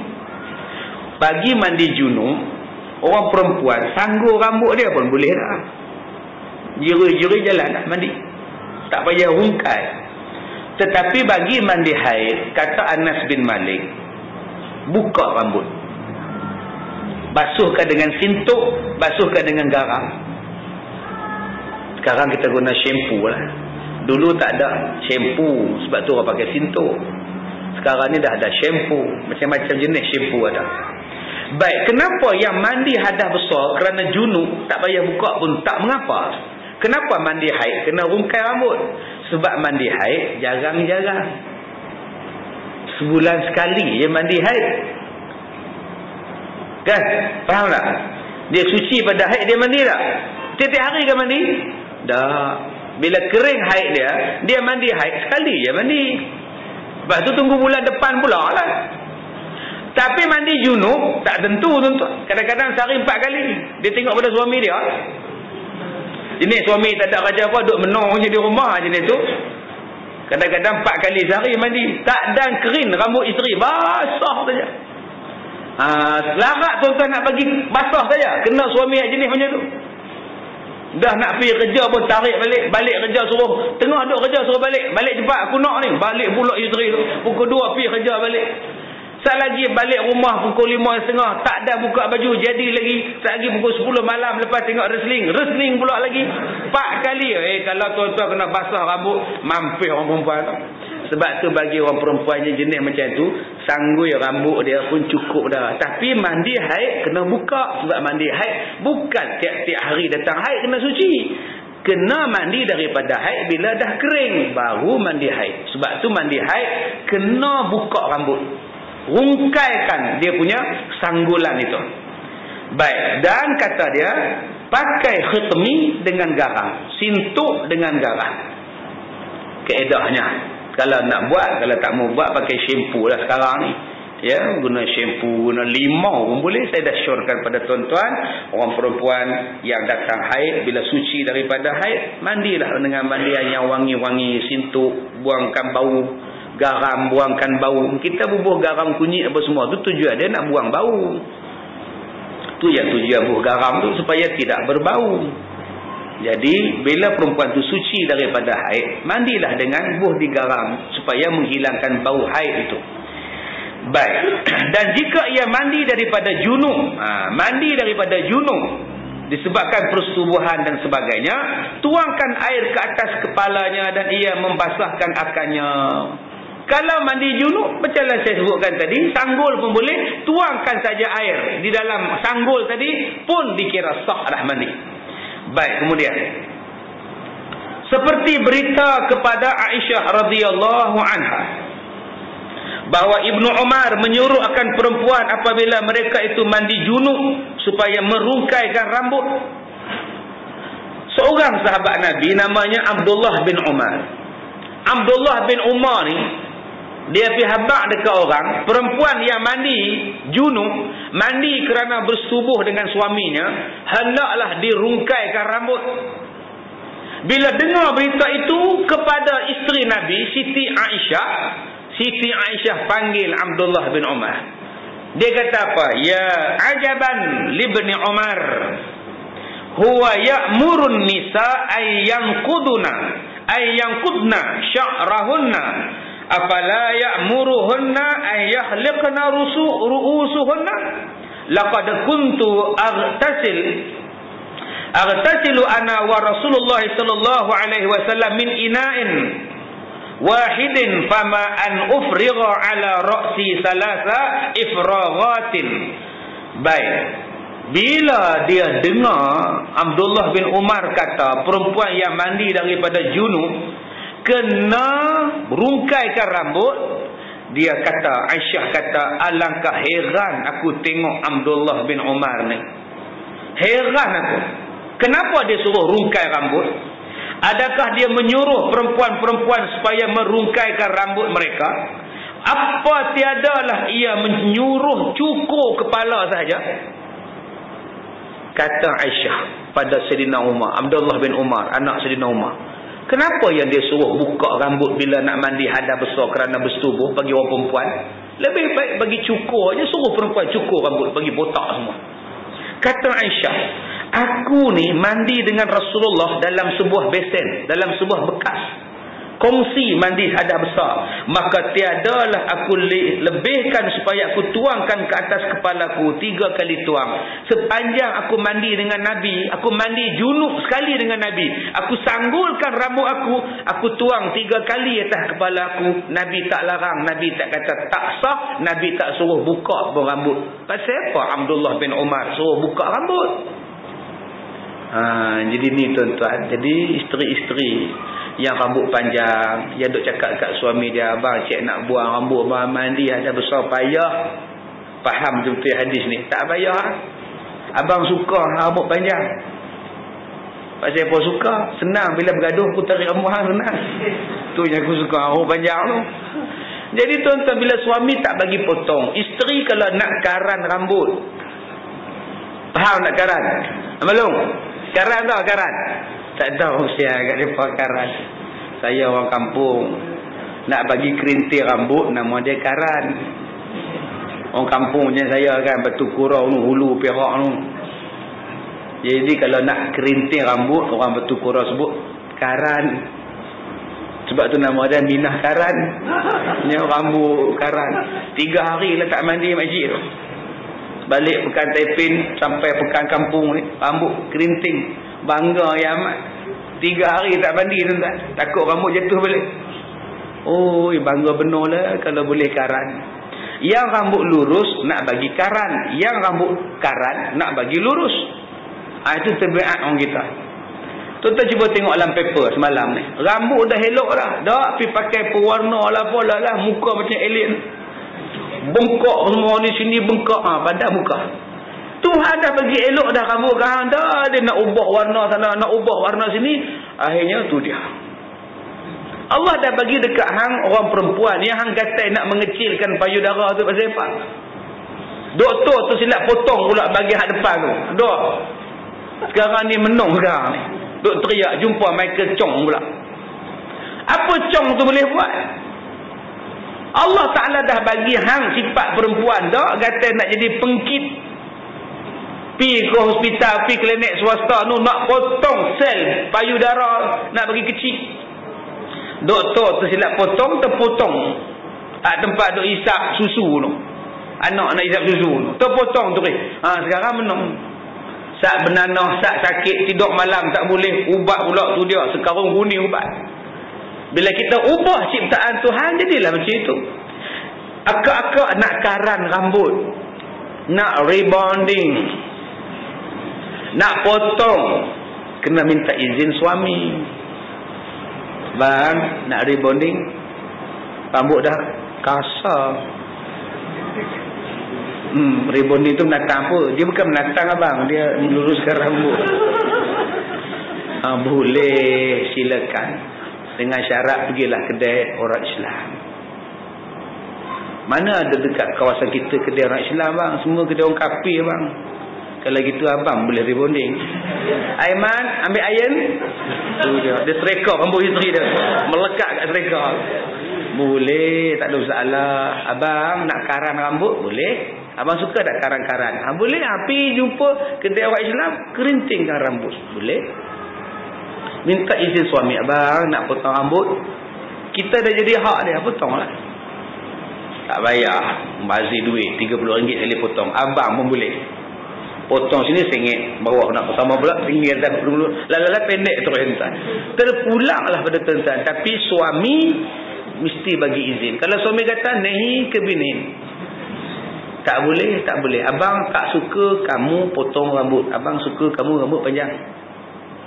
[SPEAKER 1] Bagi mandi junub, orang perempuan sanggul rambut dia pun boleh dah. Jeri-jeri jalan nak mandi, tak payah rungkai. Tetapi bagi mandi haid, kata Anas bin Malik, buka rambut, basuhkan dengan sintuk, basuhkan dengan garam. Sekarang kita guna shampoo lah. Dulu tak ada shampoo, sebab tu orang pakai sintuk. Sekarang ni dah ada shampoo, macam-macam jenis shampoo ada. Baik, kenapa yang mandi hadas besar kerana junub tak payah buka pun tak mengapa? Kenapa mandi haid kena rungkai rambut? Sebab mandi haid jarang-jarang, sebulan sekali dia mandi haid. Kan? Faham tak? Dia suci pada haid, dia mandi tak? Tiap-tiap hari kan mandi? Dah. Bila kering haid dia mandi haid sekali dia mandi. Lepas tu tunggu bulan depan pula lah. Tapi mandi junub tak tentu tuan-tuan. Kadang-kadang sehari 4 kali. Dia tengok pada suami dia. Jenis suami tak ada kerja apa, duduk menong je di rumah jenis tu. Kadang-kadang 4 kali sehari mandi. Tak dan kering rambut isteri, basah saja. Selarat tuan-tuan nak bagi basah saja, kena suami jenis macam tu. Dah nak pergi kerja pun tarik balik kerja suruh, tengah duduk kerja suruh balik cepat aku nak ni, balik pula isteri tu pukul 2 pergi kerja balik. Sat lagi balik rumah pukul 5.30, tak ada buka baju, jadi lagi sat lagi pukul 10 malam lepas tengok wrestling pula lagi 4 kali. Kalau tuan-tuan kena basah rambut, mampir orang perempuan tu. Sebab tu bagi orang perempuan jenis macam tu, sanggul rambut dia pun cukup dah. Tapi mandi haid kena buka. Sebab mandi haid bukan tiap-tiap hari datang haid kena suci. Kena mandi daripada haid bila dah kering, baru mandi haid. Sebab tu mandi haid kena buka rambut, rungkaikan dia punya sanggulan itu. Baik, dan kata dia pakai khitmi dengan garam, sintuk dengan garam. Kaedahnya kalau nak buat, kalau tak mau buat pakai shampoo lah sekarang ni. Ya, guna shampoo, guna limau pun boleh. Saya dah syorkan pada tuan-tuan, orang perempuan yang datang haid, bila suci daripada haid, mandilah dengan mandian yang wangi-wangi, sintuk, buangkan bau, garam, buangkan bau. Kita bubuh garam kunyit apa semua tu tujuan dia nak buang bau. Tu yang tujuan bubuh garam tu, supaya tidak berbau. Jadi bila perempuan tu suci daripada haid, mandilah dengan buh di garam supaya menghilangkan bau haid itu. Baik. Dan jika ia mandi daripada junub, mandi daripada junub disebabkan persetubuhan dan sebagainya, tuangkan air ke atas kepalanya dan ia membasahkan akannya. Kalau mandi junub, macam yang saya sebutkan tadi, sanggul pun boleh, tuangkan saja air di dalam sanggul tadi pun dikira sah dah mandi. Baik, kemudian seperti berita kepada Aisyah radhiyallahu anha bahawa Ibnu Umar menyuruh akan perempuan apabila mereka itu mandi junub supaya merungkaikan rambut. Seorang sahabat Nabi namanya Abdullah bin Umar. Abdullah bin Umar ni dia pergi habaq dekat orang perempuan yang mandi junub, mandi kerana bersetubuh dengan suaminya, hendaklah dirungkaikan rambut. Bila dengar berita itu kepada isteri Nabi, Siti Aisyah panggil Abdullah bin Umar. Dia kata apa? Ya ajaban libni Umar. huwa ya'murun nisa ay yanqudna sya'rahunna afala ya'muruhunna ay yahliqna ru'usuhunna laqad kuntu aghtasilu ana wa Rasulullah sallallahu alaihi wasallam min ina'in wahidin fama an ufrigha ala ra'si salasa ifraghatin. Baik, bila dia dengar Abdullah bin Umar kata perempuan yang mandi daripada junub kena rungkaikan rambut, dia kata, Aisyah kata, alangkah heran aku tengok Abdullah bin Umar ni. Heran aku. Kenapa dia suruh rungkai rambut? Adakah dia menyuruh perempuan-perempuan supaya merungkaikan rambut mereka? Apa tiadalah ia menyuruh cukur kepala saja? Kata Aisyah pada Sayyidina Umar, Abdullah bin Umar, anak Sayyidina Umar, kenapa yang dia suruh buka rambut bila nak mandi hadas besar kerana bersetubuh bagi orang perempuan? Lebih baik bagi cukur aja, suruh perempuan cukur rambut, bagi botak semua. Kata Aisyah, aku ni mandi dengan Rasulullah dalam sebuah besen, dalam sebuah bekas. Kongsi mandi hadas besar. Maka tiadalah aku lebihkan supaya aku tuangkan ke atas kepalaku 3 kali tuang. Sepanjang aku mandi dengan Nabi, aku mandi junub sekali dengan Nabi, aku sanggulkan rambut aku tuang 3 kali atas kepala aku. Nabi tak larang, Nabi tak kata tak sah, Nabi tak suruh buka pun rambut. Pasal apa Abdullah bin Umar suruh buka rambut? Jadi ni tuan-tuan, jadi isteri-isteri yang rambut panjang, yang duk cakap kat suami dia, abang cik nak buang rambut, abang mandi ada besar payah. Faham betul hadis ni? Tak payah. Abang suka rambut panjang. Pasal apa suka? Senang bila bergaduh aku tarik rambut hang senang. Tu yang aku suka rambut panjang tu. Jadi tuan-tuan, bila suami tak bagi potong, isteri kalau nak karan rambut, faham nak karan? Amalung? Karan tau karan? Tak tahu saya kat depan karan. Saya orang kampung. Nak bagi kerintil rambut, nama dia karan. Orang kampung macam saya kan, Batu Kurau tu, Hulu Perak tu. Jadi kalau nak kerintil rambut, orang Batu Kurau sebut karan. Sebab tu nama dia Minah Karan. Ni rambut karan. 3 hari lah tak mandi masjid tu. Balik pekan Taipin sampai pekan kampung ni, rambut kerinting. Bangga ya amat. 3 hari tak mandi tuan-tuan. Takut rambut jatuh balik. Oh, bangga benar lah kalau boleh karan. Yang rambut lurus nak bagi karan, yang rambut karan nak bagi lurus. Itu tabiat orang kita. Tuan-tuan cuba tengok dalam paper semalam ni. Rambut dah elok dah. Dah pergi pakai pewarna lah apalah lah, muka macam alien. Bengkak semua ni sini bengkak pada muka. Tuhan dah bagi elok dah rambut kau dah, dia nak ubah warna sana, nak ubah warna sini, akhirnya tu dia. Allah dah bagi dekat hang orang perempuan yang hang kata nak mengecilkan payudara tu pasal apa? Doktor tu silap potong pula bagi hak depan tu. Dok. Sekarang ni menung sekarang ni. Dok teriak jumpa Michael Chong pula. Apa Chong tu boleh buat? Allah Ta'ala dah bagi hang sifat perempuan dah, kata nak jadi pengkit. Pi ke hospital, pi klinik swasta tu nak potong sel payudara, nak bagi kecil. Doktor tu silap potong, terpotong tempat duk isap susu tu. Anak nak isap susu tu, terpotong tu. Sekarang menung. Sak benanah, sak sakit, tidur malam tak boleh, ubat pula tu dia, sekarang guni ubat. Bila kita ubah ciptaan Tuhan, jadilah macam itu. Akak-akak nak karan rambut, nak rebonding, nak potong, kena minta izin suami. Bang, nak rebonding, rambut dah kasar. Rebonding tu menatang apa? Dia bukan menatang abang, dia meluruskan rambut. Boleh, silakan. Dengan syarat pergilah kedai orang Islam. Mana ada dekat kawasan kita kedai orang Islam bang? Semua kedai orang kafir bang. Kalau gitu abang boleh rebonding. Aiman ambil iron. Tu dia. Dia sereka rambut isteri dia. Melekat kat sereka. Boleh, tak ada masalah. Abang nak karan rambut boleh. Abang suka tak karang-karang? Boleh. Pergi jumpa kedai orang Islam, kerintingkan rambut. Boleh. Minta izin suami, abang nak potong rambut. Kita dah jadi hak dia, potonglah. Tak bayar. Bazir duit RM30 sekali potong. Abang pun boleh. Potong sini RM1, bawah nak potong pula RM1 atas dulu. Lala pendek terus tuan. Terpulanglah pada tuan-tuan. Tapi suami mesti bagi izin. Kalau suami kata nahi ke bini, tak boleh, tak boleh. Abang tak suka kamu potong rambut. Abang suka kamu rambut panjang.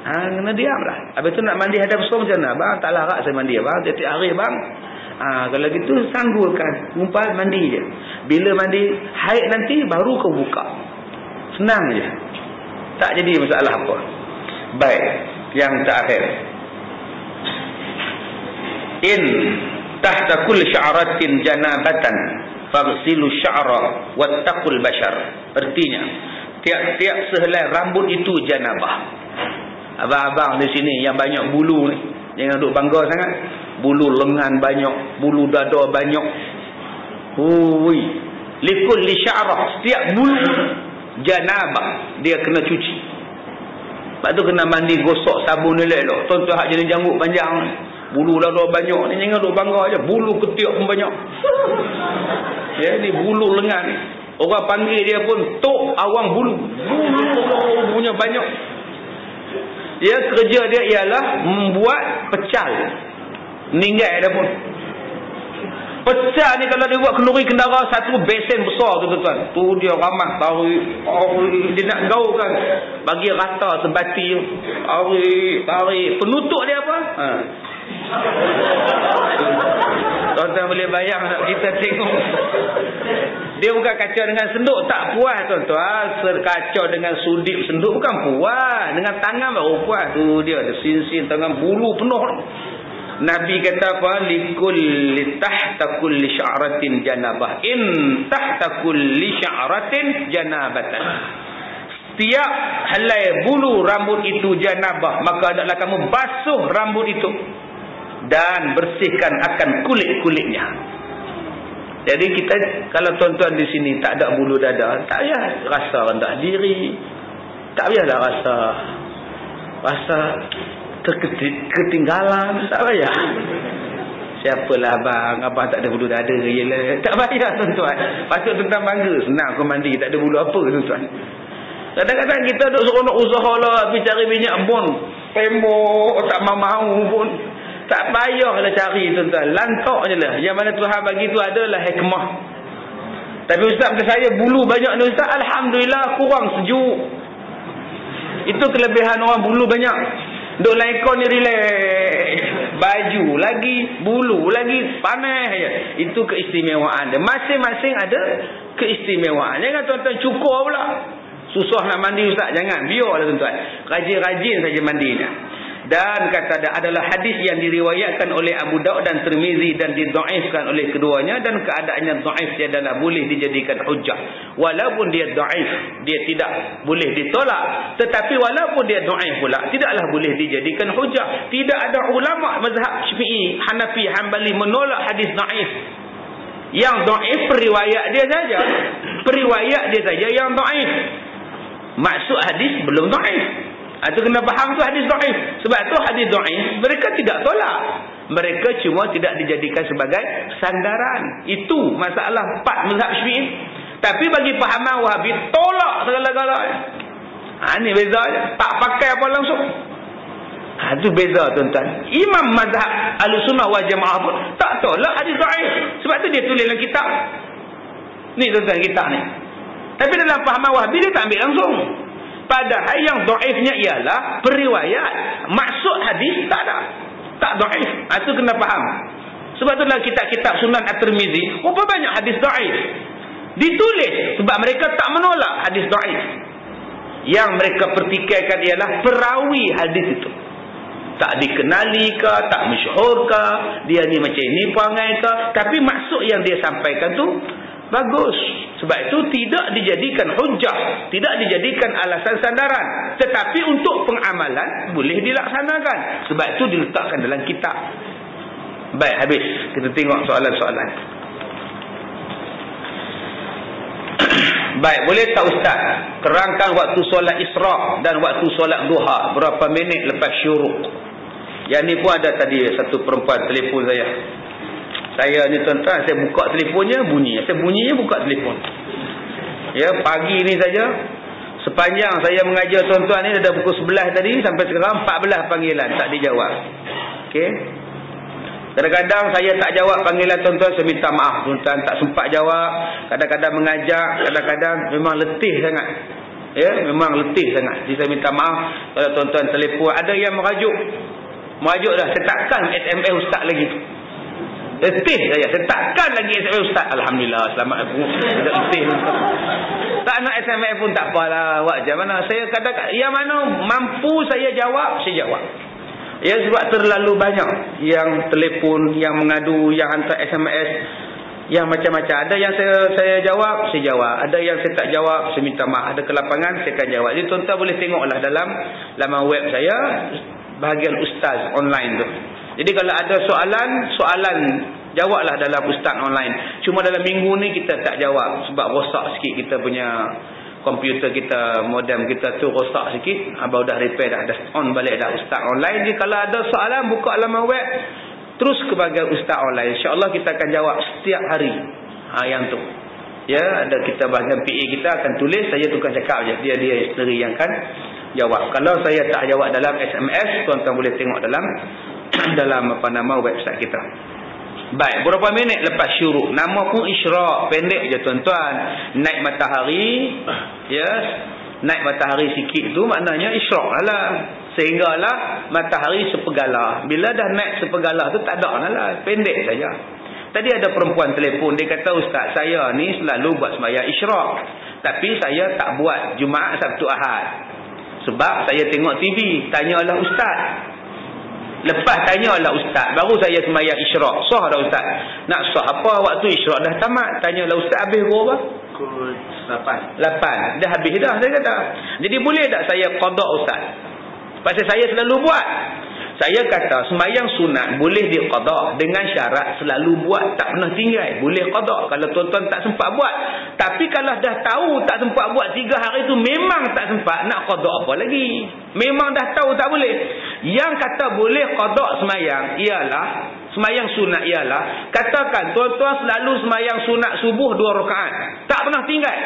[SPEAKER 1] Kena diam lah. Habis tu nak mandi hadap suam macam mana? Abang tak larat saya mandi. Abang tiap-tiap hari bang. Kalau gitu sanggulkan. Ngumpal mandi je. Bila mandi haid nanti baru kau buka. Senang je. Tak jadi masalah apa. Baik. Yang terakhir. In tahta kulli sya'ratin janabatan faghsilu sya'ra wattaqul bashar. Artinya, tiap-tiap sehelai rambut itu janabah. Abang-abang di sini yang banyak bulu ni, jangan duk bangga sangat. Bulu lengan banyak, bulu dada banyak. Hui, likul li sya'rah, setiap bulu janabah dia kena cuci. Lepas tu kena mandi, gosok sabun elok-elok. Tuan-tuan hak jenis janggut panjang ni, bulu dada banyak ni, jangan duk bangga aja. Bulu ketiak pun banyak. Ya, ni bulu lengan ni. Orang panggil dia pun tok awang bulu. Bulunya banyak. Dia kerja dia ialah membuat pecal. Meninggal dia pun. Pecal ni kalau dia buat kenduri kendara satu besen besar tu tuan-tuan. Tu dia ramah tarik. Dia nak gaulkan. Bagi rata sebati. Tarik. Penutup dia apa? Tuan-tuan boleh bayang nak kita tengok. Dia bukan kacau dengan senduk, tak puas tuan-tuan. Kacau dengan sudip senduk bukan puas. Dengan tangan baru puas. Tu dia ada sin-sin tangan bulu penuh. Nabi kata apa? Likulli tahta kulli sya'ratin janabah. In tahta kulli sya'ratin janabatan. Setiap helai bulu rambut itu janabah, maka adalah kamu basuh rambut itu dan bersihkan akan kulit-kulitnya. Jadi kita, kalau tuan-tuan di sini tak ada bulu dada, tak payah rasa rendah diri. Tak payahlah rasa ketinggalan. Tak payah. Siapalah abang tak ada bulu dada. Yelah. Tak payah tuan-tuan. Patut tuan-tuan bangga. Senang aku mandi, tak ada bulu apa tuan-tuan. Kadang-kadang kita duk seronok usaha lah, pergi cari minyak bon, tembok, tak mau pun. Tak payahlah cari tuan-tuan. Lantak je lah. Yang mana Tuhan bagi tu adalah hikmah. Tapi ustaz kata saya bulu banyak ni ustaz. Alhamdulillah kurang sejuk. Itu kelebihan orang bulu banyak. Duk laikon ni relax. Baju lagi, bulu lagi, panas je. Itu keistimewaan dia. Masing-masing ada keistimewaan. Jangan tuan-tuan cukur pula. Susah nak mandi ustaz. Jangan. Biarlah tuan-tuan. Rajin-rajin saja mandinya. Dan kata ada adalah hadis yang diriwayatkan oleh Abu Daud dan Tirmizi dan didaifkan oleh keduanya, dan keadaannya daif dia adalah boleh dijadikan hujjah. Walaupun dia daif, dia tidak boleh ditolak, tetapi walaupun dia daif pula tidaklah boleh dijadikan hujjah. Tidak ada ulama mazhab Syafi'i, Hanafi, Hanbali menolak hadis daif. Yang daif periwayat dia saja. Periwayat dia saja yang daif. Maksud hadis belum daif. Itu kena faham tu hadis dhaif. Sebab tu hadis dhaif mereka tidak tolak. Mereka cuma tidak dijadikan sebagai sandaran. Itu masalah 4 mazhab Syafi'i. Tapi bagi pahaman Wahabi tolak segala-galanya. Ini beza je. Tak pakai apa langsung. Itu beza tuan-tuan. Imam mazhab Ahlussunnah wal Jamaah pun tak tolak hadis dhaif. Sebab tu dia tulis dalam kitab. Ni tuan-tuan kitab ni. Tapi dalam pahaman Wahabi dia tak ambil langsung. Padahal yang dhaifnya ialah periwayat. Maksud hadis tak ada. Tak dhaif. Itu kena faham. Sebab tu dalam kitab-kitab Sunan At-Tirmizi, berapa banyak hadis dhaif ditulis sebab mereka tak menolak hadis dhaif. Yang mereka pertikaikan ialah perawi hadis itu. Tak dikenali ke, tak masyhur ke, dia ni macam ni perangai ke, tapi maksud yang dia sampaikan tu bagus. Sebab itu tidak dijadikan hujjah, tidak dijadikan alasan sandaran, tetapi untuk pengamalan boleh dilaksanakan. Sebab itu diletakkan dalam kitab. Baik, habis. Kita tengok soalan-soalan. Baik, boleh tak Ustaz terangkan waktu solat Isra' dan waktu solat Duha berapa minit lepas syuruk? Yang ni pun ada tadi satu perempuan telefon saya. Saya ni tuan-tuan, saya buka telefonnya bunyi. Saya bunyinya buka telefon. Ya, pagi ni saja sepanjang saya mengajar tuan-tuan ni dah pukul 11 tadi sampai sekarang 14 panggilan tak dijawab. Okey. Kadang-kadang saya tak jawab panggilan tuan-tuan, saya minta maaf. Tuan-tuan tak sempat jawab. Kadang-kadang mengajak, kadang-kadang memang letih sangat. Ya, memang letih sangat. Jadi saya minta maaf kalau tuan-tuan telefon. Ada yang merajuk dah. Saya takkan SMS Ustaz lagi. Letih saya takkan lagi SMS Ustaz. Alhamdulillah, selamat aku. Letih. Tak nak SMS pun tak apalah. Macam mana? Saya kadang-kadang yang mana mampu saya jawab, saya jawab. Ya, sebab terlalu banyak yang telefon, yang mengadu, yang hantar SMS, yang macam-macam. Ada yang saya jawab, saya jawab. Ada yang saya tak jawab, saya minta maaf. Ada kelapangan, saya akan jawab. Jadi tuan-tuan boleh tengoklah dalam laman web saya, bahagian Ustaz online tu. Jadi kalau ada soalan jawablah dalam Ustaz online. Cuma dalam minggu ni kita tak jawab sebab rosak sikit kita punya komputer kita, modem kita tu rosak sikit. Abang dah repair dah on balik dah Ustaz online. Jadi kalau ada soalan buka laman web, terus ke bahagian Ustaz online. InsyaAllah kita akan jawab setiap hari. Yang tu. Ya, ada kita bahagian PA kita akan tulis, saya tukar cakap je. Dia isteri yang akan jawab. Kalau saya tak jawab dalam SMS, tuan-tuan boleh tengok dalam website kita. Baik, berapa minit lepas syuruk? Nama pun Isra', pendek je tuan-tuan. Naik matahari, yes. Naik matahari sikit tu maknanya Isra' lah. Sehinggalah matahari sepegala. Bila dah naik sepegala tu tak ada lah, pendek saja. Tadi ada perempuan telefon, dia kata Ustaz, saya ni selalu buat sembahyang Isra', tapi saya tak buat Jumaat, Sabtu, Ahad. Sebab saya tengok TV. Tanyalah Ustaz. Lepas tanyalah Ustaz, baru saya sembahyang Isra'. Sah dah Ustaz? Nak sah apa waktu Isra' dah tamat? Tanyalah Ustaz, habis berapa? Pukul 8. Dah habis dah, saya kata. Jadi boleh tak saya qada Ustaz? Pasal saya selalu buat. Saya kata sembahyang sunat boleh diqada dengan syarat selalu buat, tak pernah tinggal. Boleh qada kalau tuan-tuan tak sempat buat. Tapi kalau dah tahu tak sempat buat 3 hari tu, memang tak sempat, nak qada apa lagi? Memang dah tahu tak boleh. Yang kata boleh qada sembahyang ialah sembahyang sunat ialah, katakan tuan-tuan selalu sembahyang sunat subuh 2 rakaat, tak pernah tinggal.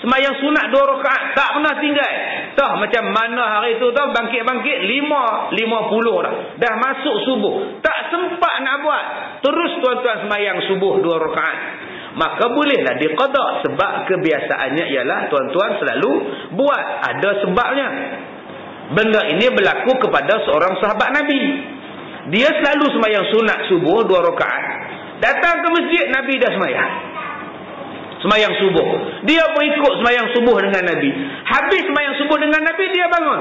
[SPEAKER 1] Sembahyang sunat 2 rakaat tak pernah tinggal. Tah macam mana hari tu tau bangkit-bangkit 5:50 dah masuk subuh. Tak sempat nak buat. Terus tuan-tuan sembahyang subuh 2 rakaat. Maka bolehlah diqada sebab kebiasaannya ialah tuan-tuan selalu buat. Ada sebabnya. Benda ini berlaku kepada seorang sahabat Nabi. Dia selalu sembahyang sunat subuh 2 rakaat. Datang ke masjid, Nabi dah sembahyang sembahyang subuh. Dia pun ikut sembahyang subuh dengan Nabi. Habis sembahyang subuh dengan Nabi, dia bangun.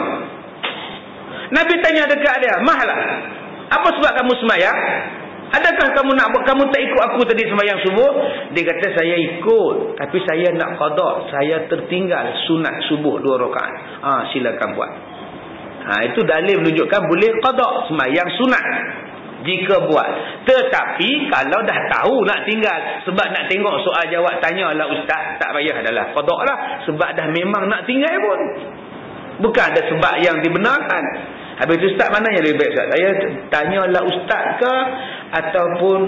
[SPEAKER 1] Nabi tanya dekat dia, "Mahlah, apa sebab kamu sembahyang? Adakah kamu tak ikut aku tadi sembahyang subuh?" Dia kata, "Saya ikut, tapi saya nak qada. Saya tertinggal sunat subuh 2 rakaat." Silakan buat. Itu dalil menunjukkan boleh qada sembahyang sunat jika buat. Tetapi kalau dah tahu nak tinggal, sebab nak tengok soal jawab, tanyalah Ustaz, tak payah adalah qada lah, sebab dah memang nak tinggal pun. Bukan ada sebab yang dibenarkan. Habis tu Ustaz, mana yang lebih baik Ustaz? Saya tanyalah Ustaz ke ataupun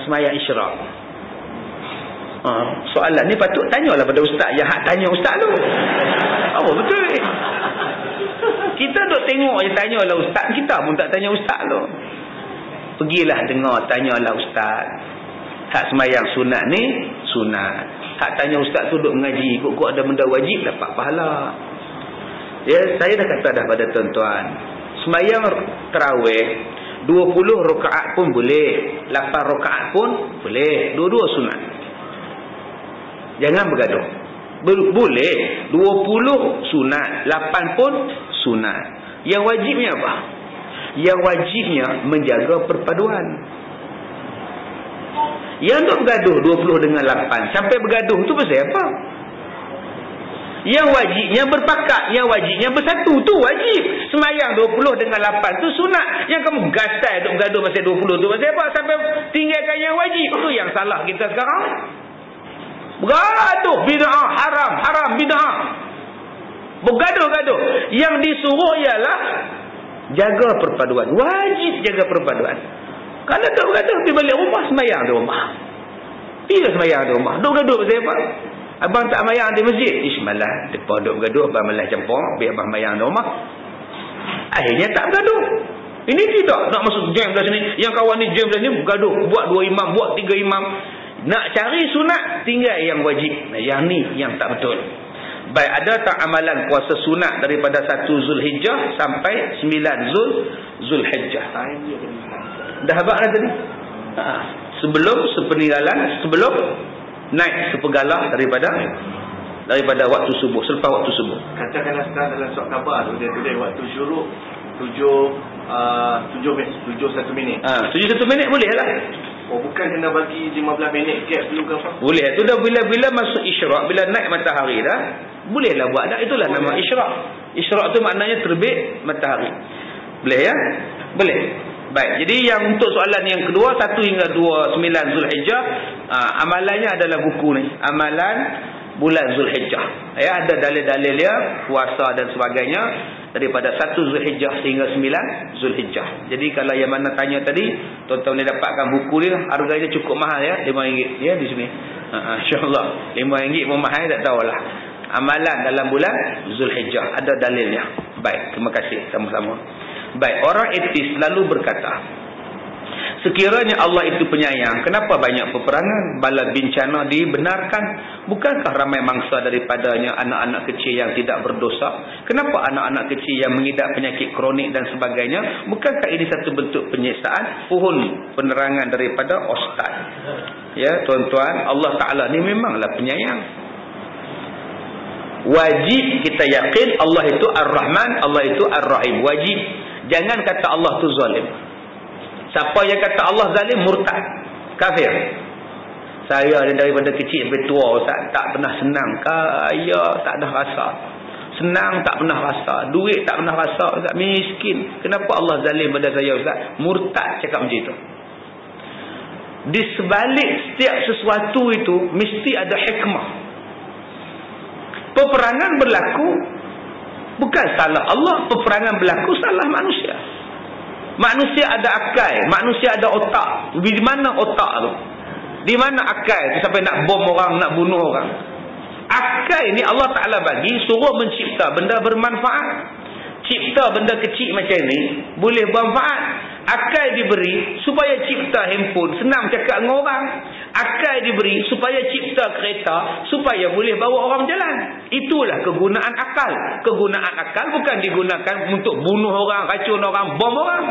[SPEAKER 1] sembahyang Isra'? Soalan ni patut tanyalah pada Ustaz yang hak tanya Ustaz tu. Betul. Kita duk tengok je, tanyalah Ustaz, kita pun tak tanya Ustaz tu. Pergilah dengar, tanyalah Ustaz. Hak sembahyang sunat ni sunat. Hak tanya Ustaz tu duk mengaji, kok ada benda wajib dapat pahala. Ya, saya dah kata dah pada tuan-tuan, sembahyang tarawih 20 rakaat pun boleh, 8 rakaat pun boleh, dua-dua sunat. Jangan bergaduh. Boleh 20 sunat, 8 pun sunat. Yang wajibnya apa? Yang wajibnya menjaga perpaduan. Yang nak bergaduh 20 dengan 8, sampai bergaduh tu pasal apa? Yang wajibnya berpakat, yang wajibnya bersatu, tu wajib. Sembahyang 20 dengan 8 tu sunat. Yang kamu gasai untuk bergaduh pasal 20 tu pasal apa? Sampai tinggalkan yang wajib. Tu yang salah kita sekarang. Bergaduh bid'ah, haram bid'ah. Bergaduh-gaduh. Yang disuruh ialah jaga perpaduan. Wajib jaga perpaduan. Kalau tak bergaduh, pergi balik rumah, sembahyang di rumah. Pergi sembahyang di rumah. Duk gaduh pasal apa? Abang tak sembahyang di masjid. Malah depa duk bergaduh, abang malah campur, biar abang sembahyang di rumah. Akhirnya tak bergaduh. Ini tidak nak masuk jam dah sini. Yang kawan ni jam dah sini bergaduh, buat 2 imam, buat 3 imam. Nak cari sunat, tinggal yang wajib. Yang ni yang tak betul. Baik, ada tak amalan puasa sunat daripada 1 Zulhijjah sampai 9 Zulhijjah? Dah habaq dah tadi? Sebelum sepeninggalan, sebelum naik sepegalah daripada waktu subuh, selepas waktu subuh.
[SPEAKER 2] Katakanlah sekarang dalam surat khabar tu dia tulis waktu syuruk 7 1 minit.
[SPEAKER 1] 7 1 minit boleh lah.
[SPEAKER 2] Oh, bukan kena bagi 15 minit gap dulu ke apa?
[SPEAKER 1] Boleh. Tu dah bila masuk isyraq, bila naik matahari dah, bolehlah buat dah. Itulah nama isyraq. Isyraq tu maknanya terbit matahari. Boleh ya? Boleh. Baik. Jadi yang untuk soalan yang kedua, 1 hingga 29 Zulhijjah, amalannya adalah buku ni. Amalan bulan Zulhijjah. Ya, ada dalil-dalil dia, puasa dan sebagainya daripada 1 Zulhijjah sehingga 9 Zulhijjah. Jadi kalau yang mana tanya tadi, tuan-tuan boleh dapatkan buku ni, harganya cukup mahal ya, RM5 ya di sini. Insya-Allah RM5 pun mahal, tak tahulah. Amalan dalam bulan Zulhijjah ada dalilnya. Baik, terima kasih sama-sama. Baik, orang etis selalu berkata, sekiranya Allah itu penyayang, kenapa banyak peperangan, bala bencana dibenarkan? Bukankah ramai mangsa daripadanya anak-anak kecil yang tidak berdosa? Kenapa anak-anak kecil yang mengidap penyakit kronik dan sebagainya? Bukankah ini satu bentuk penyiksaan? Pohon penerangan daripada Ustaz. Ya, tuan-tuan, Allah Ta'ala ni memanglah penyayang. Wajib kita yakin Allah itu Ar-Rahman, Allah itu Ar-Rahim. Wajib. Jangan kata Allah tu zalim. Siapa yang kata Allah zalim, murtad, kafir. Saya daripada kecil sampai tua, Ustaz, tak pernah senang. Kaya tak ada rasa. Senang tak pernah rasa. Duit tak pernah rasa, Ustaz. Miskin. Kenapa Allah zalim pada saya, Ustaz? Murtad cakap macam itu. Di sebalik setiap sesuatu itu mesti ada hikmah. Peperangan berlaku bukan salah Allah. Peperangan berlaku salah manusia. Manusia ada akal, manusia ada otak. Di mana otak tu? Di mana akal tu sampai nak bom orang, nak bunuh orang? Akal ni Allah Ta'ala bagi suruh mencipta benda bermanfaat. Cipta benda kecil macam ni boleh bermanfaat. Akal diberi supaya cipta handphone, senang cakap dengan orang. Akal diberi supaya cipta kereta, supaya boleh bawa orang jalan. Itulah kegunaan akal. Kegunaan akal bukan digunakan untuk bunuh orang, racun orang, bom orang.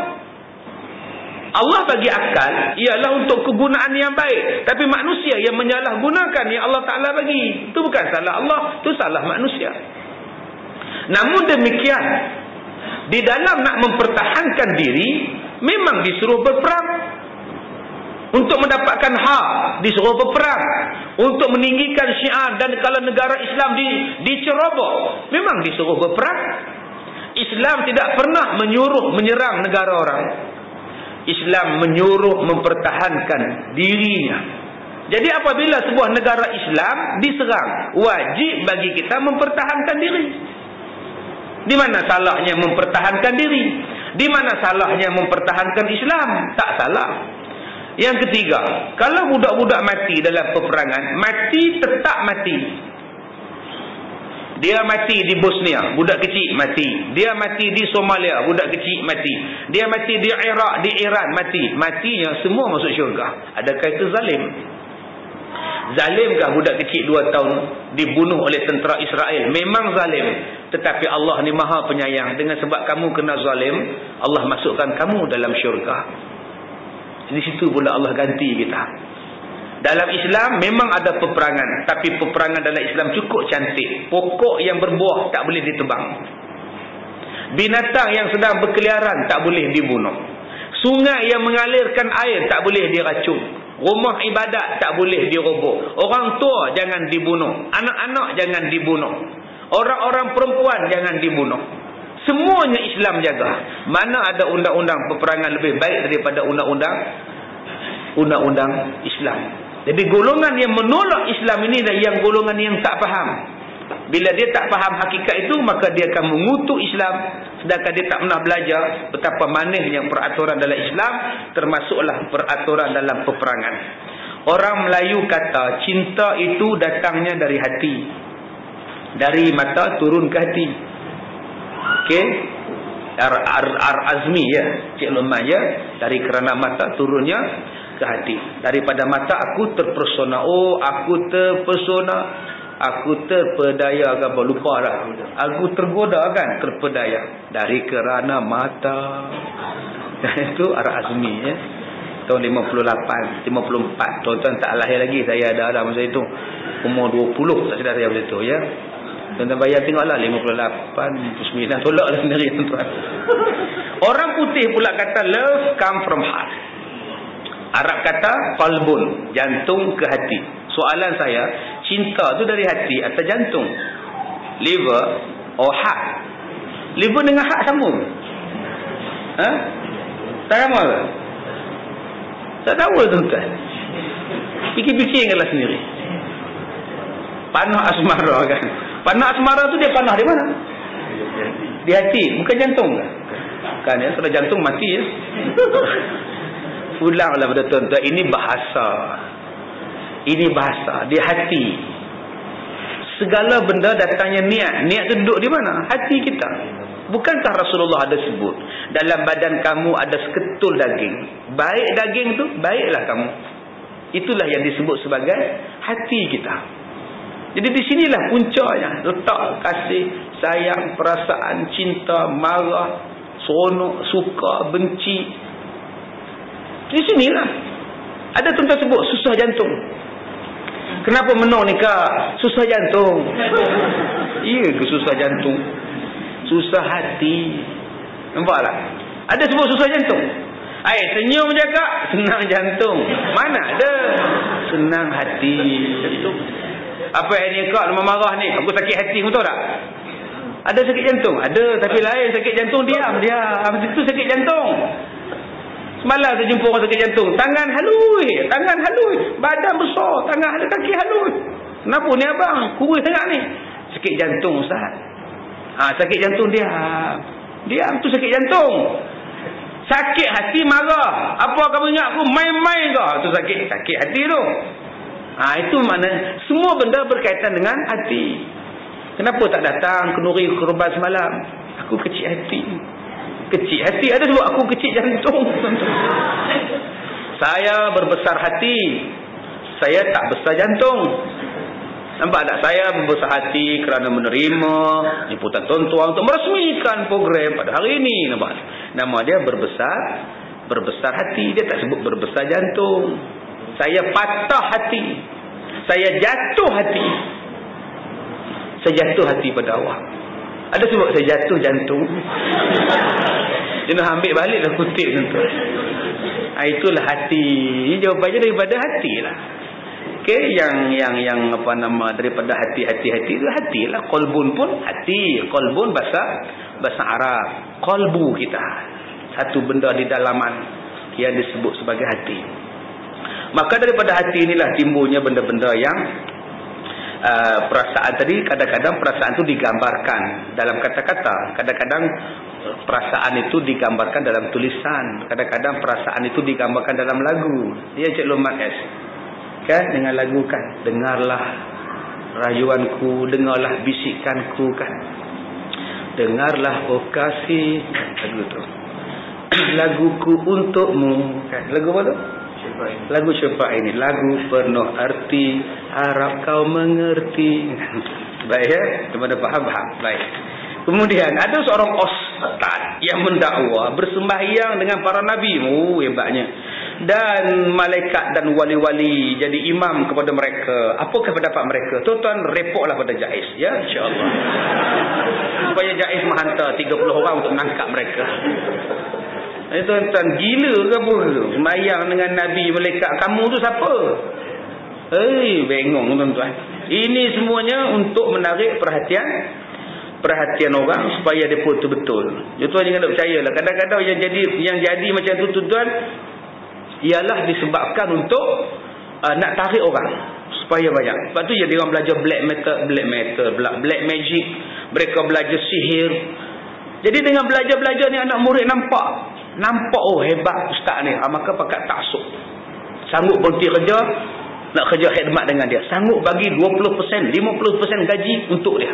[SPEAKER 1] Allah bagi akal ialah untuk kegunaan yang baik. Tapi manusia yang menyalahgunakan yang Allah Ta'ala bagi, itu bukan salah Allah, itu salah manusia. Namun demikian, di dalam nak mempertahankan diri, memang disuruh berperang. Untuk mendapatkan hak, disuruh berperang. Untuk meninggikan syiar, dan kalau negara Islam dicerobok, memang disuruh berperang. Islam tidak pernah menyuruh menyerang negara orang. Islam menyuruh mempertahankan dirinya. Jadi apabila sebuah negara Islam diserang, wajib bagi kita mempertahankan diri. Di mana salahnya mempertahankan diri? Di mana salahnya mempertahankan Islam? Tak salah. Yang ketiga, kalau budak-budak mati dalam peperangan, mati tetap mati. Dia mati di Bosnia, budak kecil mati. Dia mati di Somalia, budak kecil mati. Dia mati di Iraq, di Iran mati. Matinya semua masuk syurga. Adakah itu zalim? Zalimkah budak kecil 2 tahun dibunuh oleh tentera Israel? Memang zalim. Tetapi Allah ni maha penyayang. Dengan sebab kamu kena zalim, Allah masukkan kamu dalam syurga. Di situ pula Allah ganti kita. Dalam Islam memang ada peperangan, tapi peperangan dalam Islam cukup cantik. Pokok yang berbuah tak boleh ditebang. Binatang yang sedang berkeliaran tak boleh dibunuh. Sungai yang mengalirkan air tak boleh diracun. Rumah ibadat tak boleh diroboh. Orang tua jangan dibunuh. Anak-anak jangan dibunuh. Orang-orang perempuan jangan dibunuh. Semuanya Islam jaga. Mana ada undang-undang peperangan lebih baik daripada undang-undang Islam. Jadi golongan yang menolak Islam ini adalah yang golongan yang tak faham. Bila dia tak faham hakikat itu, maka dia akan mengutuk Islam, sedangkan dia tak pernah belajar betapa manisnya peraturan dalam Islam, termasuklah peraturan dalam peperangan. Orang Melayu kata cinta itu datangnya dari hati, dari mata turun ke hati. Okey, azmi ya, Cik Luman ya, dari kerana mata turunnya ke hati. Daripada mata aku terpersona, oh aku terpesona, aku terpedaya, apa lupa dah. Aku tergoda kan, terpedaya dari kerana mata. Dan itu azmi ya. Tahun 58, 54. Tuan-tuan tak lahir lagi, saya ada masa itu. Umur 20, tak sedar saya masa itu ya. Tuan-tuan bayar tengoklah 58, 59, tolaklah sendiri tuan-tuan. Orang putih pula kata love come from heart. Arab kata qalbun, jantung ke hati. Soalan saya, cinta tu dari hati atau jantung? Liver or heart? Liver dengan heart sambung? Ha? Tak sama ke? Tak tahu tuan-tuan. Fikir-fikirkanlah sendiri. Panah asmara kan. Panah asmara tu dia panah di mana? Di hati, bukan jantung kan? Kan ya, kalau jantung mati ya. Ulanglah pada tuan-tuan, ini bahasa. Ini bahasa di hati. Segala benda datangnya niat. Niat tu duduk di mana? Hati kita. Bukankah Rasulullah ada sebut, dalam badan kamu ada seketul daging. Baik daging tu, baiklah kamu. Itulah yang disebut sebagai hati kita. Jadi di sinilah puncanya letak kasih, sayang, perasaan, cinta, marah, seronok, suka, benci. Di sinilah. Ada tuan-tuan sebut susah jantung. Kenapa menang nikah? Susah jantung. Iya ke susah jantung? Susah hati. Nampaklah. Ada sebut susah jantung. Senyum je kak, senang jantung. Mana ada? Senang hati. Apa yang ni kak lama marah ni? Aku sakit hati, kau tahu tak? Ada sakit jantung? Ada, tapi lain sakit jantung diam. Itu sakit jantung. Semalam saya jumpa orang sakit jantung. Tangan halus. Badan besar. Tangan halus, kaki halus. Kenapa ni abang? Kurus sangat ni. Sakit jantung Ustaz. Sakit jantung diam tu sakit jantung. Sakit hati marah. Apa kamu ingat aku main-main ke? Tu sakit hati tu. Itu makna semua benda berkaitan dengan hati. Kenapa tak datang kenuri korban semalam? Aku kecil hati. Kecil hati ada sebab aku kecil jantung. Saya berbesar hati. Saya tak besar jantung. Nampak tak? Saya berbesar hati kerana menerima jemputan tuan-tuan untuk meresmikan program pada hari ini. Nampak? Nama dia berbesar hati. Dia tak sebut berbesar jantung. Saya patah hati. Saya jatuh hati. Saya jatuh hati pada awak. Ada sebab saya jatuh jantung. Dia nak ambil balik dah kutip tuan-tuan. Itulah hati. Ini jawapannya daripada hati lah. Okay, yang apa nama daripada hati itu hati lah. Qalbun pun hati. Qalbun bahasa Arab. Qalbu kita. Satu benda di dalaman yang disebut sebagai hati. Maka daripada hati inilah timbulnya benda-benda yang perasaan tadi. Kadang-kadang perasaan itu digambarkan dalam kata-kata. Kadang-kadang perasaan itu digambarkan dalam tulisan. Kadang-kadang perasaan itu digambarkan dalam lagu. Ya Cik Luman S. Kan dengan lagu kan, dengarlah rayuanku, dengarlah bisikanku kan, dengarlah oh kasih, lagu tu. Laguku untukmu kan. Lagu apa tu? Lagu syafaat ini. Lagu penuh arti, harap kau mengerti. Baik ya, kepada faham. Baik. Kemudian ada seorang ustaz yang mendakwa bersembahyang dengan para nabi. Hebatnya. Dan malaikat dan wali-wali jadi imam kepada mereka. Apakah pendapat mereka? Tuan-tuan repotlah pada Jais ya, insya-Allah. Supaya Jais menghantar 30 orang untuk menangkap mereka. Tuan-tuan gila ke apa tu? Sembahyang dengan nabi, malaikat. Kamu tu siapa? Bengong tuan-tuan. Ini semuanya untuk menarik perhatian orang supaya dia betul-betul. Tuan jangan tak percayalah. Kadang-kadang yang jadi macam tu tuan-tuan ialah disebabkan untuk nak tarik orang supaya banyak. Sebab tu dia orang belajar black magic, mereka belajar sihir. Jadi dengan belajar-belajar ni anak murid nampak oh hebat ustaz ni, maka pakat taksub, sanggup berhenti kerja nak kerja khidmat dengan dia, sanggup bagi 20%, 50% gaji untuk dia,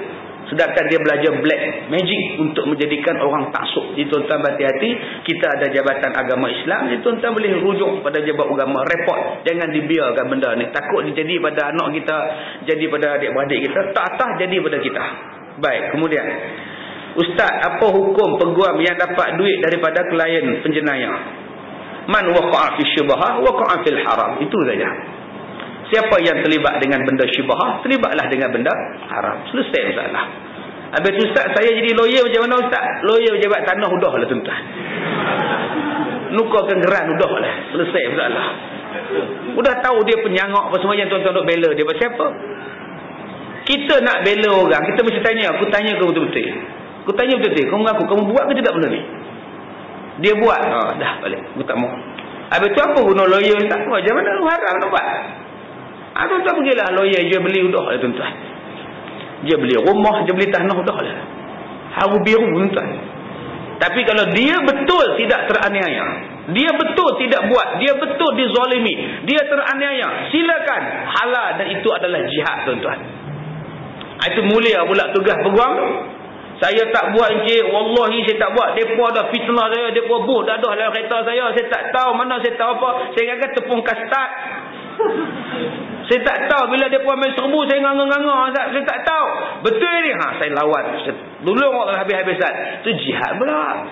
[SPEAKER 1] sedangkan dia belajar black magic untuk menjadikan orang taksub. Jadi tuan-tuan berhati-hati, kita ada jabatan agama Islam, jadi tuan-tuan boleh rujuk pada jabatan agama, report, jangan dibiarkan benda ni, takut dia jadi pada anak kita, jadi pada adik-beradik kita, tak jadi pada kita. Baik, kemudian ustaz, apa hukum peguam yang dapat duit daripada klien penjenayah? Man waqa'a fi syubhah waqa'a fil haram. Itu saja. Siapa yang terlibat dengan benda syubhah, terlibatlah dengan benda haram. Selesai masalah. Habis tu ustaz, saya jadi lawyer macam mana ustaz? Lawyer pejabat tanah udahlah tuan-tuan. Nukarkan geran udahlah. Selesai masalah. Udah tahu dia penyangak apa semua yang tuan-tuan nak bela dia. Pasal apa? Kita nak bela orang, kita mesti tanya. Aku tanya kau betul-betul. Aku tanya betul-betul. Kau mengaku, kamu buat ke tidak benda ni? Dia buat. Dah balik. Aku tak mau. Habis tu apa guna lawyer ustaz? Macam mana haram nak buat? Tuan-tuan pergilah lawyer, dia beli udah lah tuan-tuan. Dia beli rumah, dia beli tanah udah lah. Haru biru tuan-tuan. Tapi kalau dia betul tidak teraniaya, dia betul tidak buat, dia betul dizalimi, dia teraniaya, silakan, halal, dan itu adalah jihad tuan-tuan. Itu mulia pula tugas peguam. Saya tak buat encik, wallahi saya tak buat. Depa dah fitnah saya, depa buh dadah dalam kereta saya tak tahu mana, saya tahu apa. Saya ingatkan tepung kastad. Saya tak tahu bila depa main serbu saya nganga-nganga, saya tak tahu. Betul ni, saya lawan. Dulu orang habis-habisan. Itu jihad pula.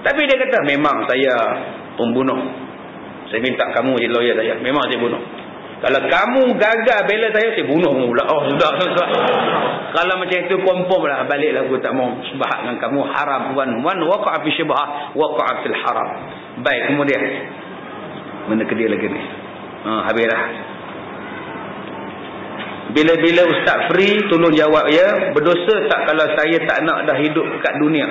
[SPEAKER 1] Tapi dia kata, memang saya pembunuh. Saya minta kamu jadi lawyer saya. Memang saya bunuh. Kalau kamu gagal bela saya bunuh pula. Oh, sudah. Kalau macam itu confirm lah, baliklah, aku tak mau sebahak dengan kamu, haram. Wan waqa'a fi syubhah waqa'a fil haram. Baik, kemudian mana ke dia lagi ni? Habislah. Bila-bila ustaz free, tolong jawab ya. Berdosa tak kalau saya tak nak dah hidup kat dunia?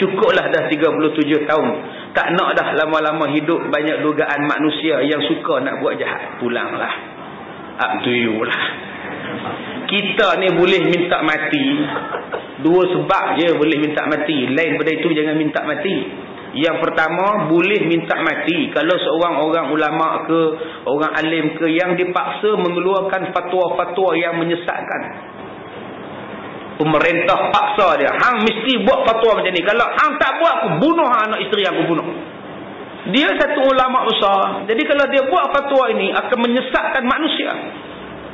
[SPEAKER 1] Cukuplah dah 37 tahun. Tak nak dah lama-lama hidup, banyak dugaan manusia yang suka nak buat jahat. Pulanglah. Up to you lah. Kita ni boleh minta mati. Dua sebab je boleh minta mati. Lain daripada itu jangan minta mati. Yang pertama, boleh minta mati kalau seorang orang ulama ke, orang alim ke, yang dipaksa mengeluarkan fatwa-fatwa yang menyesatkan. Pemerintah paksa dia, hang mesti buat fatwa macam ni. Kalau hang tak buat, aku bunuh anak isteri aku bunuh. Dia satu ulama besar. Jadi kalau dia buat fatwa ini akan menyesatkan manusia,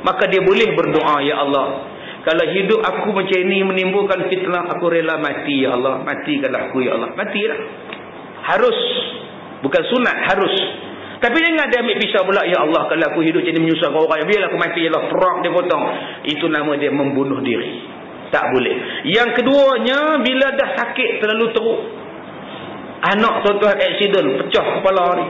[SPEAKER 1] maka dia boleh berdoa, ya Allah, kalau hidup aku macam ini menimbulkan fitnah, aku rela mati ya Allah. Matikanlah aku ya Allah. Matilah. Harus. Bukan sunat, harus. Tapi jangan dia ambil pisau pula, ya Allah, kalau aku hidup jadi menyusahkan orang, biarlah aku mati ya Allah. Perak dia potong. Itu nama dia membunuh diri. Tak boleh. Yang keduanya, bila dah sakit terlalu teruk, anak tuan-tuan aksiden, pecah kepala ni,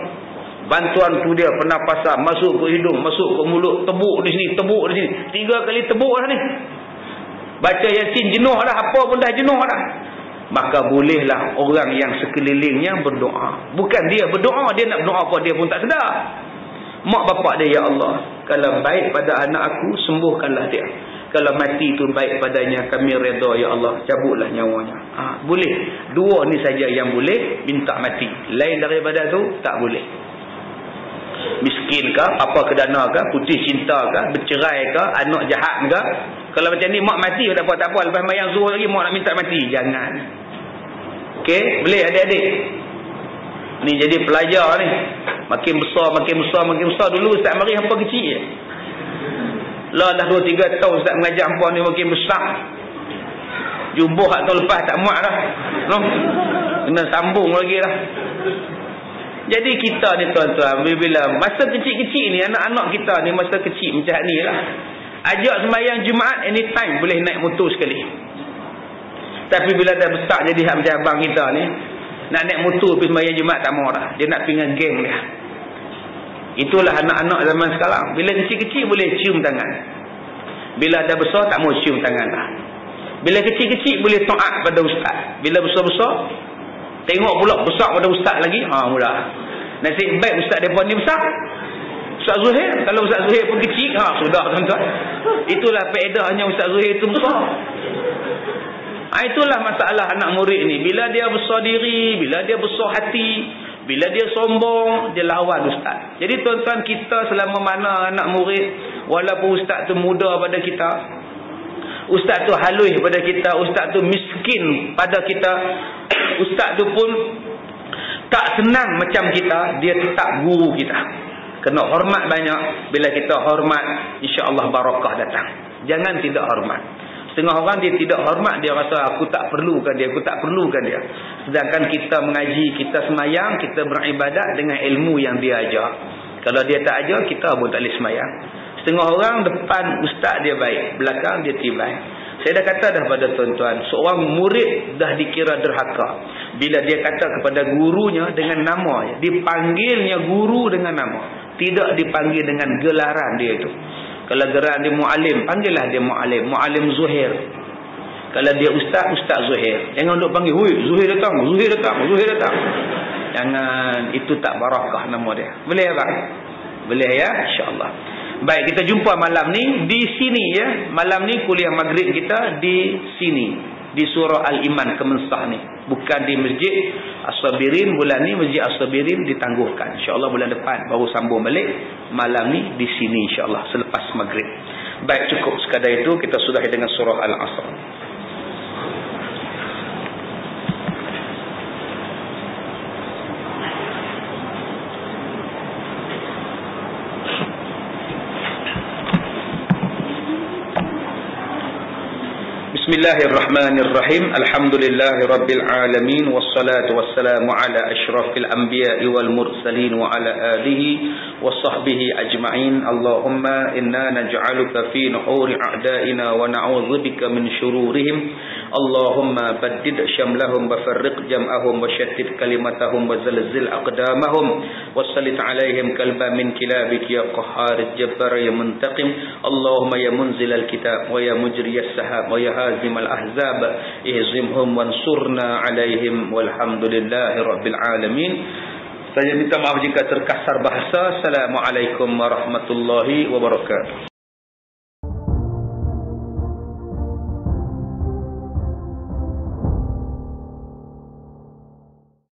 [SPEAKER 1] bantuan tu dia pernafasan, masuk ke hidung, masuk ke mulut, tebuk di sini, tebuk di sini, 3 kali tebuk dah ni. Baca Yasin jenuh dah, apa pun dah jenuh dah. Maka bolehlah orang yang sekelilingnya berdoa. Bukan dia berdoa, dia nak berdoa apa dia pun tak sedar. Mak bapak dia, ya Allah, kalau baik pada anak aku, sembuhkanlah dia. Kalau mati itu baik padanya, kami redha ya Allah, cabutlah nyawanya. Boleh. Dua ni saja yang boleh minta mati. Lain daripada tu tak boleh. Miskin ke, apa kedana ke, putih cinta ke, bercerai ke, anak jahat ke. Kalau macam ni mak mati tak apa, lepas mayang zuhur lagi mak nak minta mati, jangan. Okey, boleh adik-adik. Ni jadi pelajar ni. Makin besar. Dulu Ustaz mari hampa kecil je. Lah dah 2-3 tahun Ustaz mengajar hampa ni makin besar. Jumbuh tahun lepas tak muat dah. No? Kena sambung lagi dah. Jadi kita ni tuan-tuan, bila masa kecil-kecil ni, anak-anak kita ni masa kecil macam ni lah. Ajak sembahyang Jumaat anytime boleh naik motor sekali. Tapi bila dah besar jadi hak macam abang kita ni, nak naik motor pergi sembahyang Jumaat tak mau dah. Dia nak pergi dengan geng dia. Itulah anak-anak zaman sekarang. Bila kecil-kecil boleh cium tangan. Bila dah besar tak mau cium tangan dah. Bila kecil-kecil boleh taat pada ustaz. Bila besar-besar tengok pula besar pada ustaz lagi, mula. Nasib baik ustaz depan ni besar. Ustaz Zuhair, kalau Ustaz Zuhair pun kecil, sudah tuan-tuan. Itulah faedahnya Ustaz Zuhair itu besar. Itulah masalah anak murid ni. Bila dia besar diri, bila dia besar hati, bila dia sombong, dia lawan ustaz. Jadi tuan-tuan, kita selama mana anak murid, walaupun ustaz tu muda pada kita, ustaz tu halus pada kita, ustaz tu miskin pada kita, ustaz tu pun tak senang macam kita, dia tetap guru kita. Kena hormat banyak. Bila kita hormat, insya-Allah barakah datang. Jangan tidak hormat. Setengah orang dia tidak hormat, dia rasa aku tak perlukan dia, aku tak perlukan dia. Sedangkan kita mengaji, kita semayang, kita beribadat dengan ilmu yang dia ajar. Kalau dia tak ajar, kita pun tak boleh semayang. Setengah orang depan ustaz dia baik, belakang dia tibai. Saya dah kata dah pada tuan-tuan, seorang murid dah dikira derhaka bila dia kata kepada gurunya dengan nama, dipanggilnya guru dengan nama, tidak dipanggil dengan gelaran dia itu. Kalau geran dia mu'alim, panggillah dia mu'alim, mu'alim Zuhair. Kalau dia ustaz, ustaz Zuhair. Jangan duk panggil, "Hui, Zuhair datang, Zuhair datang, Zuhair datang." Jangan, itu tak barakah nama dia. Boleh tak? Boleh ya, insya-Allah. Baik, kita jumpa malam ni di sini ya. Malam ni kuliah maghrib kita di sini, di surah Al-Iman Kemensah ni. Bukan di Masjid As-Sabirin. Bulan ni Masjid As-Sabirin ditangguhkan. InsyaAllah bulan depan baru sambung balik. Malam ni di sini insyaAllah selepas maghrib. Baik, cukup sekadar itu. Kita sudahi dengan surah Al-Asr. Bismillahirrahmanirrahim. Alhamdulillahirabbil alamin wassalatu wassalamu ala asyrafil anbiya'i wal mursalin wa ala alihi wa sahbihi ajma'in. Allahumma inna naj'aluka fi nuhuri a'da'ina wa na'udzubika min syururihim. Allahumma baddid syamlahum wa farriq jam'ahum wa syattid kalimatahum wa zalzil aqdamahum wa sallit alaihim kalba min kilabik ya qahhar jabbar ya muntaqim. Allahumma ya munzilal kitab wa ya mujriyas sahab wa ya hazimal ahzab ihzimhum wansurna alaihim walhamdulillahi rabbil alamin. Saya minta maaf jika terkasar bahasa. Assalamualaikum warahmatullahi wabarakatuh.